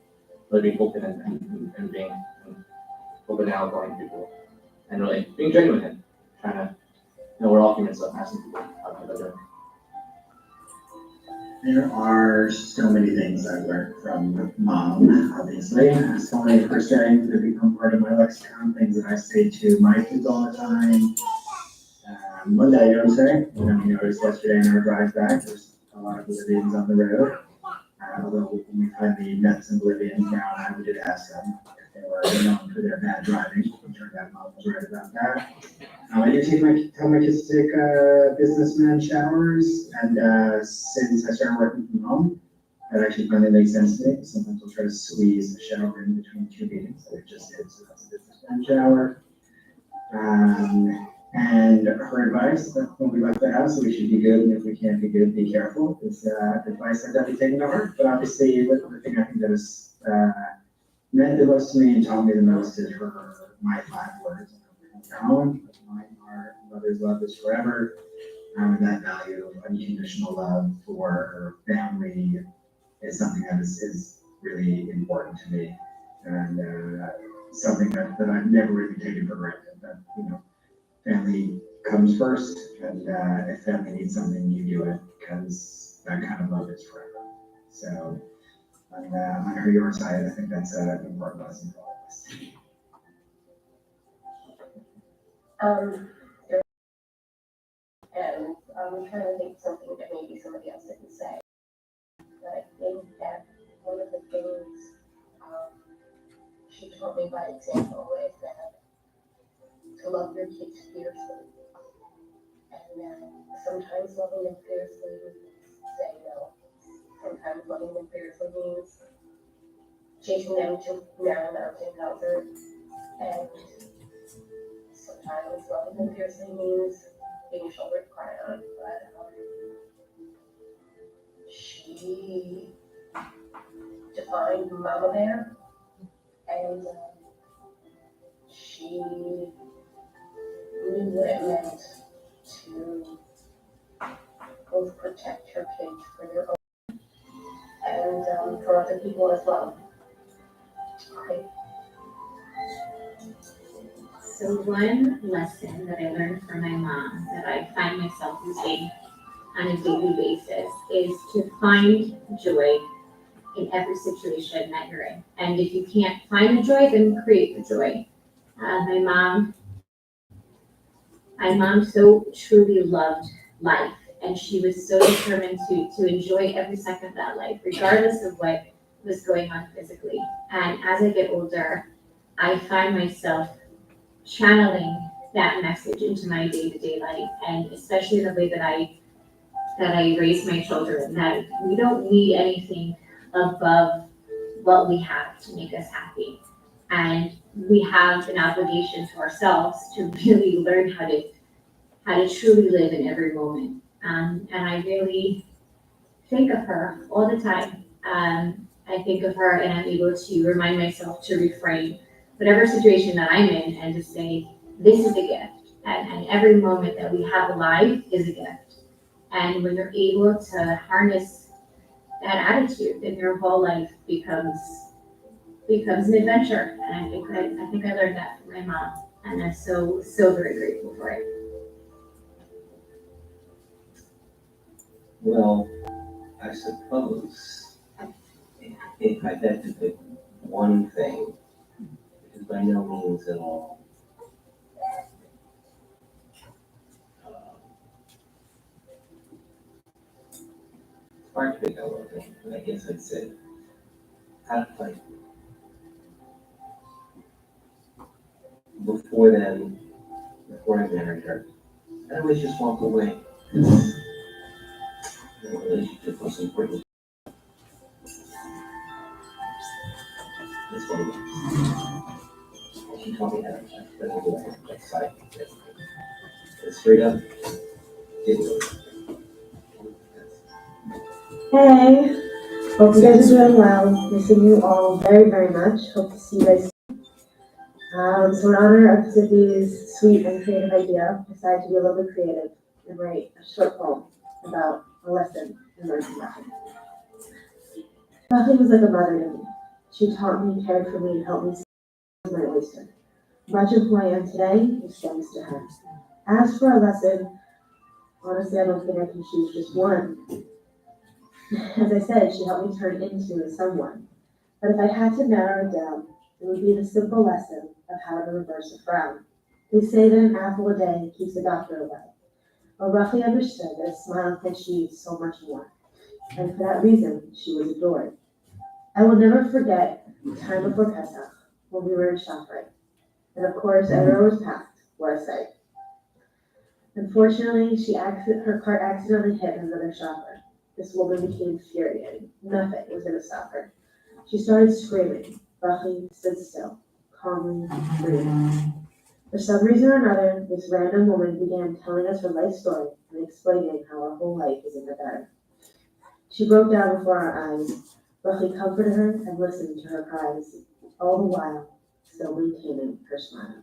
really being open and being open and outgoing to people. And really being genuine and trying to, we're all humans, so asking people how they're doing. There are so many things I've learned from mom, obviously. So many per se that become part of my lexicon, things that I say to my kids all the time. Monday, I would say, we noticed yesterday in our drive back, there's a lot of Bolivians on the road. Although when we finally met some Bolivians now, I did ask them if they were known for their bad driving. It turned out mom was right about that. I do tell my kids to take businessman showers, and since I started working from home, that actually finally makes sense to me. Sometimes I'll try to squeeze the shower in between two meetings, so it just did, so that's a businessman shower. And her advice that when we left the house, we should be good, and if we can't be good, be careful. Is advice I've definitely taken to heart. But obviously, the thing I think that has meant the most to me and taught me the most is my 5 words. Mine are mother's love is forever. And that value of unconditional love for family is something that is really important to me, and something that I've never really taken for granted. That family comes first, and if family needs something, you do it because that kind of love is forever. So on your side, I think that's an important lesson for all of us. And I'm trying to think of something that maybe somebody else didn't say. But I think that one of the things she taught me by example is that to love your kids fiercely. And sometimes loving them fiercely means saying no. Sometimes loving them fiercely means chasing them to narrow mountain houses. And sometimes loving them fiercely means being a shoulder to cry on. But she defined Mama Bear, and she knew what it meant to both protect her kids for their own and for other people as well. Okay. So one lesson that I learned from my mom that I find myself using on a daily basis is to find joy in every situation that you're in. And if you can't find the joy, then create the joy. My mom so truly loved life, and she was so determined to enjoy every second of that life, regardless of what was going on physically. And as I get older, I find myself channeling that message into my day-to-day life, and especially the way that I raise my children, that we don't need anything above what we have to make us happy. And we have an obligation to ourselves to really learn how to truly live in every moment. And I really think of her all the time. I think of her and I'm able to remind myself to reframe whatever situation that I'm in and to say, this is a gift. And every moment that we have alive is a gift. And when you're able to harness that attitude, then your whole life becomes an adventure. And I think I learned that from my mom. And I'm so very grateful for it. Well, I suppose if I had to pick one thing, it is by no means at all it's hard to pick out one thing, but I guess I'd say how to fight. Before then, before I married her, I always just walk away. The relationship was important. This one, she told me that I couldn't do it. That's like, straight up, didn't do it. Hey, hope you guys are doing well. Missing you all very, very much. Hope to see you guys. So in honor of Zippy's sweet and creative idea, I decided to be a little bit creative and write a short poem about a lesson in learning Russian. Russian was like a mother to me. She taught me, cared for me, and helped me see my oyster. Much of who I am today is thanks to her. As for a lesson, honestly, I don't think I can choose just one. As I said, she helped me turn into someone. But if I had to narrow it down, it would be the simple lesson of how to reverse a frown. They say that an apple a day keeps the doctor away. Well, roughly understood that a smile could achieve so much more. And for that reason, she was adored. I will never forget the time before Pesach when we were in Yarzheit. And of course, everyone was packed. What a sight. Unfortunately, her cart accidentally hit another shopper. This woman became infuriated. Nothing was going to stop her. She started screaming. Buckley stood still, calmly breathing. For some reason or another, this random woman began telling us her life story and explaining how our whole life is in the gutter. She broke down before our eyes. Buckley comforted her and listened to her cries, all the while still maintaining her smile.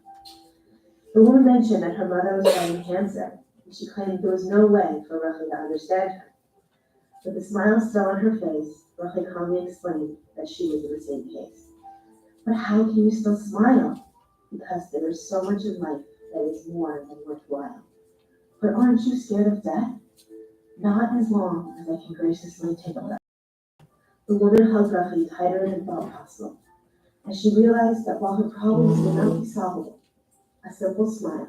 The woman mentioned that her mother was fighting cancer, and she claimed there was no way for Buckley to understand her. With a smile still on her face, Buckley calmly explained that she was in the same case. But how can you still smile? Because there is so much in life that is more than worthwhile. But aren't you scared of death? Not as long as I can graciously take a breath. The woman hugged Buckley tighter than felt possible, as she realized that while her problems may not be solvable, a simple smile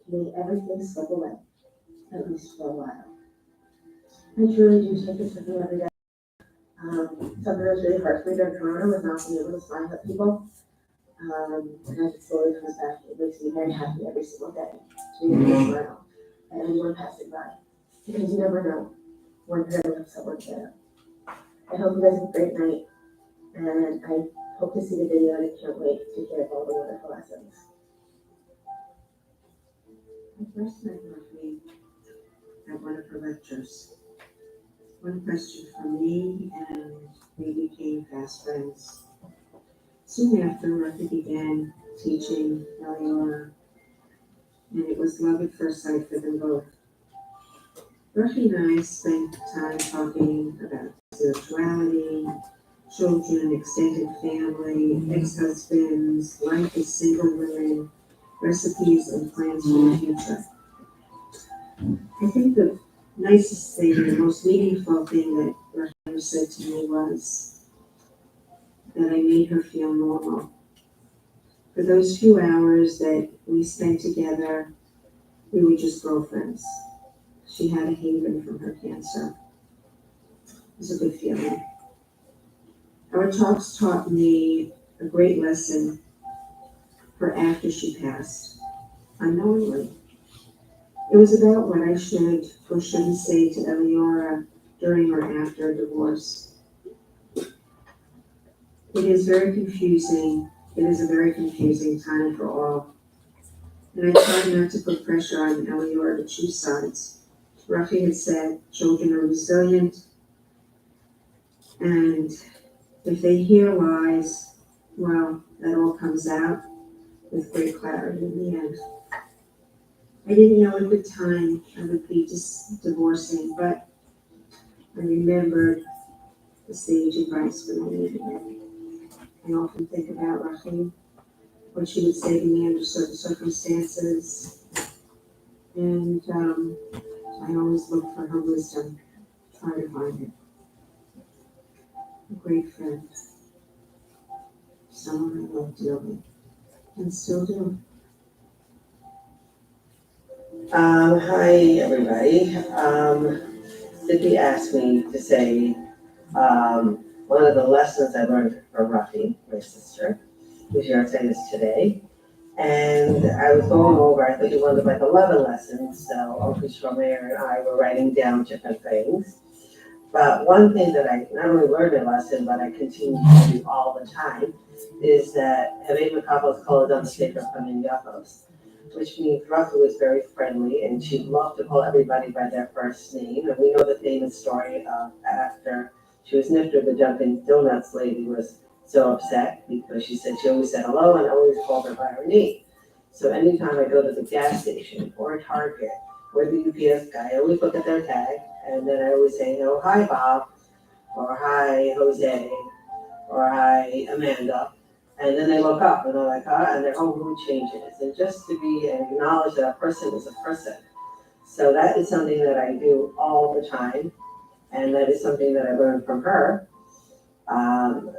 can make everything slip away, at least for a while. I truly do take this with me every day. Something that was really hard for me during Corona was not being able to smile at people. And as it slowly comes back, it makes me very happy every single day to be able to smile at anyone passing by. Because you never know when you're going to have someone there. I hope you guys have a great night, and I hope to see the video, and I can't wait to hear all the wonderful lessons. I first met Rochi at one of her lectures. One question from me, and we became fast friends. Soon after, Rochi began teaching Eliora, and it was love at first sight for them both. Rochi and I spent time talking about spirituality, children, extended family, ex-husbands, life as single women, recipes and plans for the future. I think the nicest thing, the most meaningful thing that Rochi said to me was that I made her feel normal. For those few hours that we spent together, we were just girlfriends. She had a haven from her cancer. It was a good feeling. Our talks taught me a great lesson for after she passed, unknowingly. It was about what I should or shouldn't say to Eliora during or after a divorce. It is a very confusing time for all. And I tried not to put pressure on Eliora to choose sides. Rochi had said children are resilient, and if they hear lies, well, that all comes out with great clarity in the end. I didn't know at the time I would be just divorcing, but I remembered the sage advice when I needed it. I often think about Rochi, what she would say to me under certain circumstances, and I always look for her wisdom trying to find it. A great friend. Someone I loved dearly and still do. Hi, everybody. Vicky asked me to say, one of the lessons I learned from Rochi, my sister, whose Yarzheit is today. And I was going over, I think it was like 11 lessons, so Uncle Shlomo and I were writing down different things. But one thing that I not only learned a lesson, but I continue to do all the time, is that Heve Makabos called on the Sefer Panim Yafos, which means Rochi was very friendly and she loved to call everybody by their first name. And we know the famous story of after she was nifted, the Dunkin' Donuts lady was so upset because she said she always said hello and always called her by her name. So anytime I go to the gas station or a Target or the UPS guy, I always look at their tag and then I always say, oh, hi Bob, or hi Jose, or hi Amanda. And then they look up and they're like, and their whole mood changes. And just to be acknowledged that a person is a person. So that is something that I do all the time. And that is something that I learned from her.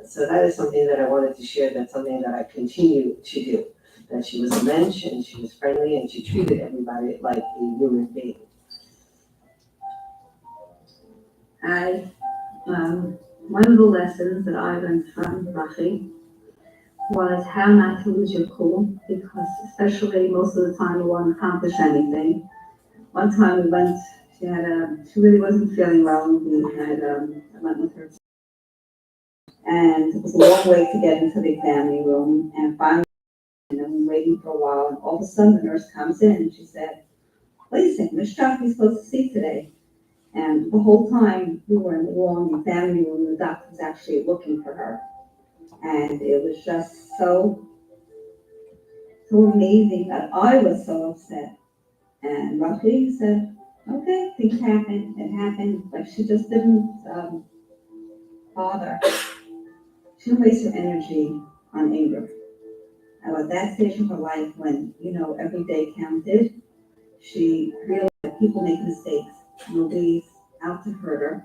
So that is something that I wanted to share. That's something that I continue to do. That she was a mensch and she was friendly and she treated everybody like a human being. One of the lessons that I learned from Rochi was how not to lose your cool, because especially most of the time we won't accomplish anything. One time we went, she really wasn't feeling well, and I went with her. And it was a long way to get into the examining room, and finally, I'm waiting for a while, and all of a sudden the nurse comes in and she said, wait a second, Ms. Chuck, you're supposed to see today. And the whole time we were in the long examining room, the doctor was actually looking for her. And it was just so amazing that I was so upset. And Rochi said, okay, things happen, it happened, but she just didn't bother. She didn't waste her energy on anger. And at that stage of her life when, every day counted, she realized that people make mistakes. Nobody's out to hurt her.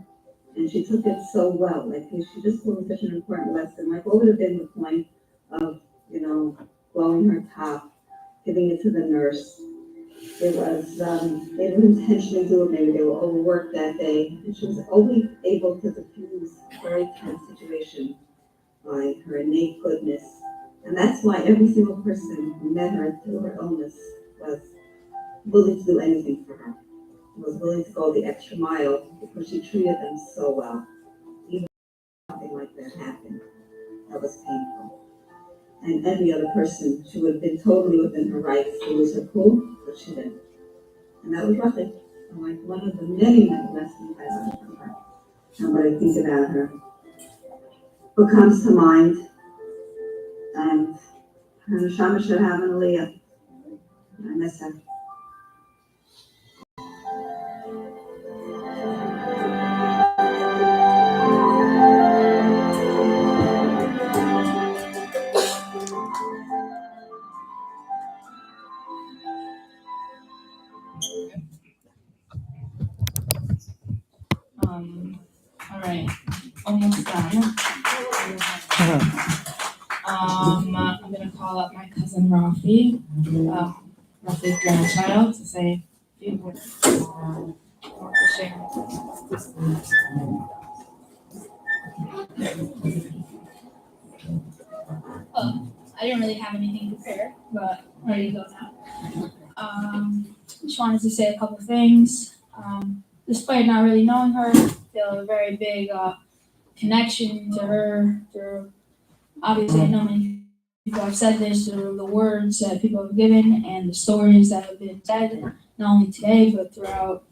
And she took it so well. Like, she just learned such an important lesson. Like, what would have been the point of, blowing her top, giving it to the nurse? It was, they didn't intentionally do it. Maybe they were overworked that day. And she was always able to diffuse very tense situations by her innate goodness. And that's why every single person who met her through her illness was willing to do anything for her. Was willing to go the extra mile because she treated them so well. Even if something like that happened, that was painful. And every other person, she would have been totally within her rights to lose her cool, but she didn't. And that was Rochi. Like one of the many, many lessons I learned from her. And when I think about her, what comes to mind, and her neshama should have an aliyah. I miss her. All right, almost done. I'm gonna call up my cousin Rafi, Rafi's grandchild, to say a few words or to share. I didn't really have anything prepared, but ready to go now. Just wanted to say a couple things. Despite not really knowing her, feel a very big connection to her through, obviously I know many people have said this, through the words that people have given and the stories that have been said, not only today, but throughout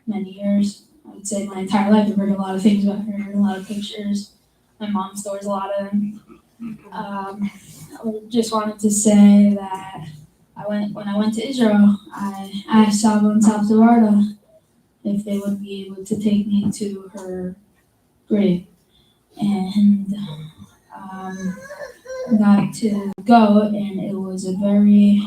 many years. I would say my entire life I've heard a lot of things about her, a lot of pictures. My mom stores a lot of them. I just wanted to say that when I went to Israel, I asked Saba and Savta if they would be able to take me to her grave, and got to go, and it was a very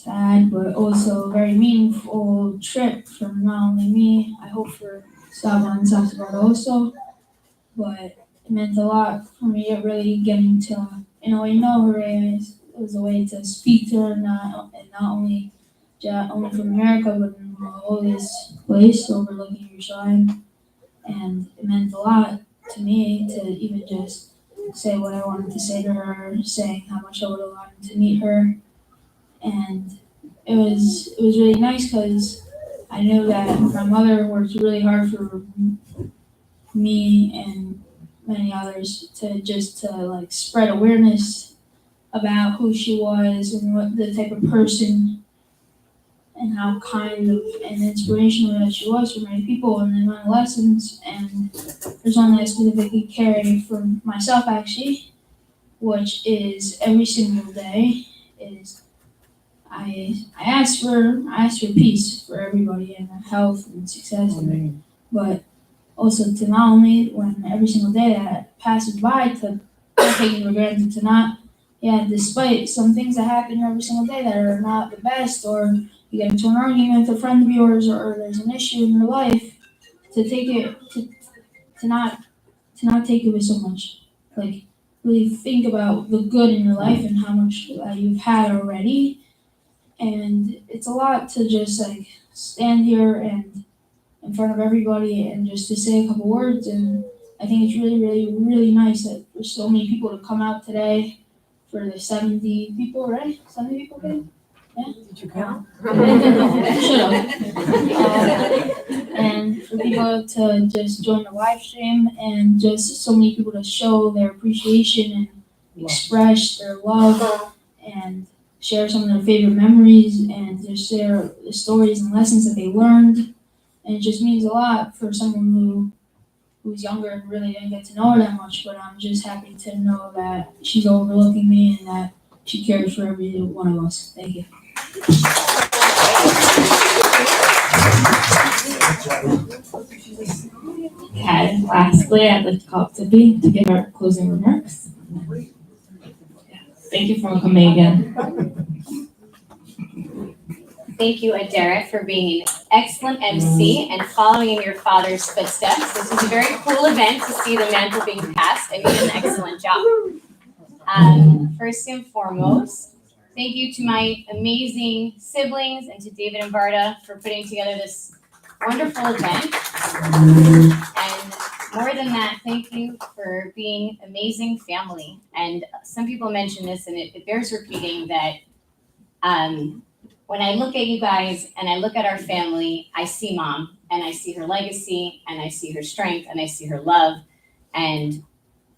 sad but also very meaningful trip for not only me, I hope for Saba and Sasabata also, but it meant a lot for me to really getting to, in a way, know her. It was a way to speak to her, not only from America, but in the holiest place overlooking Yerushalayim. And it meant a lot to me to even just say what I wanted to say to her, saying how much I would have wanted to meet her. And it was really nice because I knew that my mother worked really hard for me and many others to like spread awareness about who she was and what the type of person and how kind of and inspirational that she was for many people and the amount of lessons. And there's one that I specifically carry for myself actually, which is every single day is I ask for peace for everybody and health and success, but also to not only when every single day that passes by to not take it for granted, to not, despite some things that happen every single day that are not the best, or you get into an argument with a friend of yours, or there's an issue in your life, to take it to not take it with so much, like really think about the good in your life and how much you've had already. And it's a lot to just like stand here and in front of everybody and just to say a couple words. And I think it's really, really, really nice that there's so many people to come out today for the 70 people, right? 70 people, okay? Yeah? Did you count? Shut up. And for people to just join the live stream and just so many people to show their appreciation and express their love and share some of their favorite memories and just share the stories and lessons that they learned. And it just means a lot for someone who's younger and really didn't get to know her that much, but I'm just happy to know that she's overlooking me and that she cares for every one of us. Thank you. Okay, lastly, I'd like to call up Tippy to give our closing remarks. Thank you for coming again. Thank you, Adara, for being an excellent MC and following in your father's footsteps. This was a very cool event to see the mantle being passed, and you did an excellent job. First and foremost, thank you to my amazing siblings and to David and Barta for putting together this wonderful event. And more than that, thank you for being amazing family. And some people mention this, and it bears repeating that when I look at you guys and I look at our family, I see Mom, and I see her legacy, and I see her strength, and I see her love. And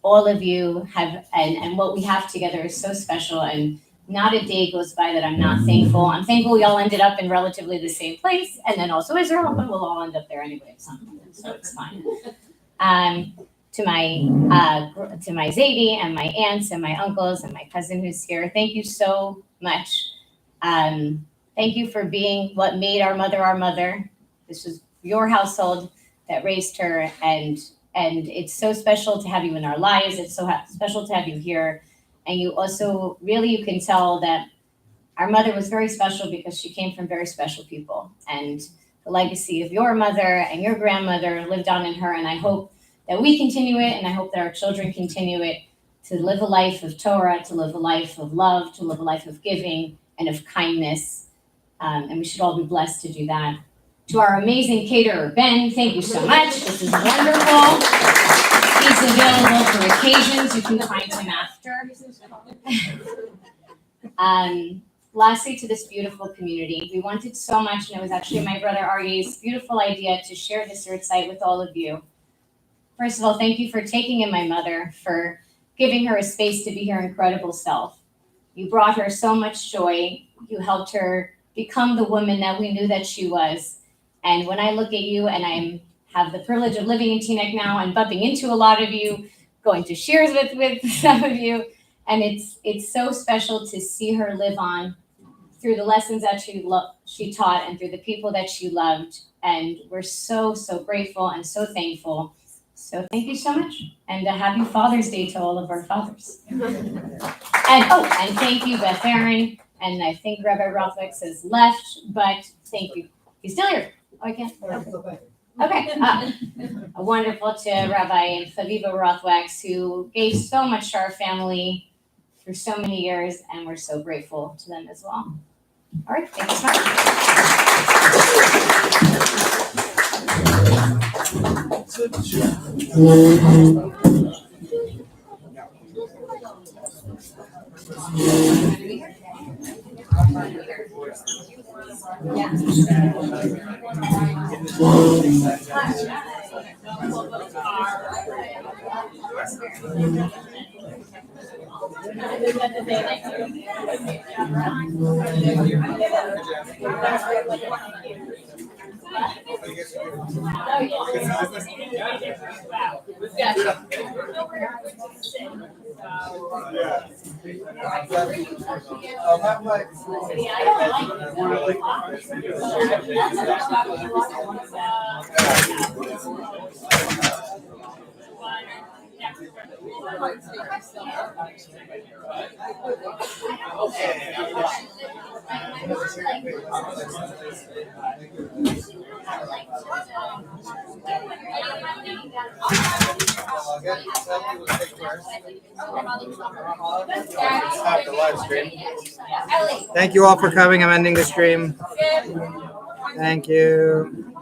all of you have, and what we have together is so special. And not a day goes by that I'm not thankful. I'm thankful we all ended up in relatively the same place, and then also Israel, but we'll all end up there anyway at some point, so it's fine. To my Zadie and my aunts and my uncles and my cousin who's here, thank you so much. Thank you for being what made our mother. This was your household that raised her, and it's so special to have you in our lives. It's so special to have you here. And you also, really, you can tell that our mother was very special because she came from very special people. And the legacy of your mother and your grandmother lived on in her. And I hope that we continue it, and I hope that our children continue it, to live a life of Torah, to live a life of love, to live a life of giving and of kindness. And we should all be blessed to do that. To our amazing caterer, Ben, thank you so much. This is wonderful. He's available for occasions. You can find him after. Lastly, to this beautiful community, we wanted so much, and it was actually my brother Aryeh's beautiful idea to share this Yarzheit with all of you. First of all, thank you for taking in my mother, for giving her a space to be her incredible self. You brought her so much joy. You helped her become the woman that we knew that she was. And when I look at you, and I have the privilege of living in Teaneck now and bumping into a lot of you, going to Shears with some of you, and it's so special to see her live on through the lessons that she taught and through the people that she loved. And we're so, so grateful and so thankful. So thank you so much. And a happy Father's Day to all of our fathers. And thank you, Beth Aaron, And I think Rabbi Rothwix has left, but thank you. He's still here. Oh, I can't. Okay. Wonderful to Rabbi and Chaviva Rothwix, who gave so much to our family through so many years, and we're so grateful to them as well. All right, thank you so Stop the live stream. Thank you all for coming. I'm ending the stream. Thank you.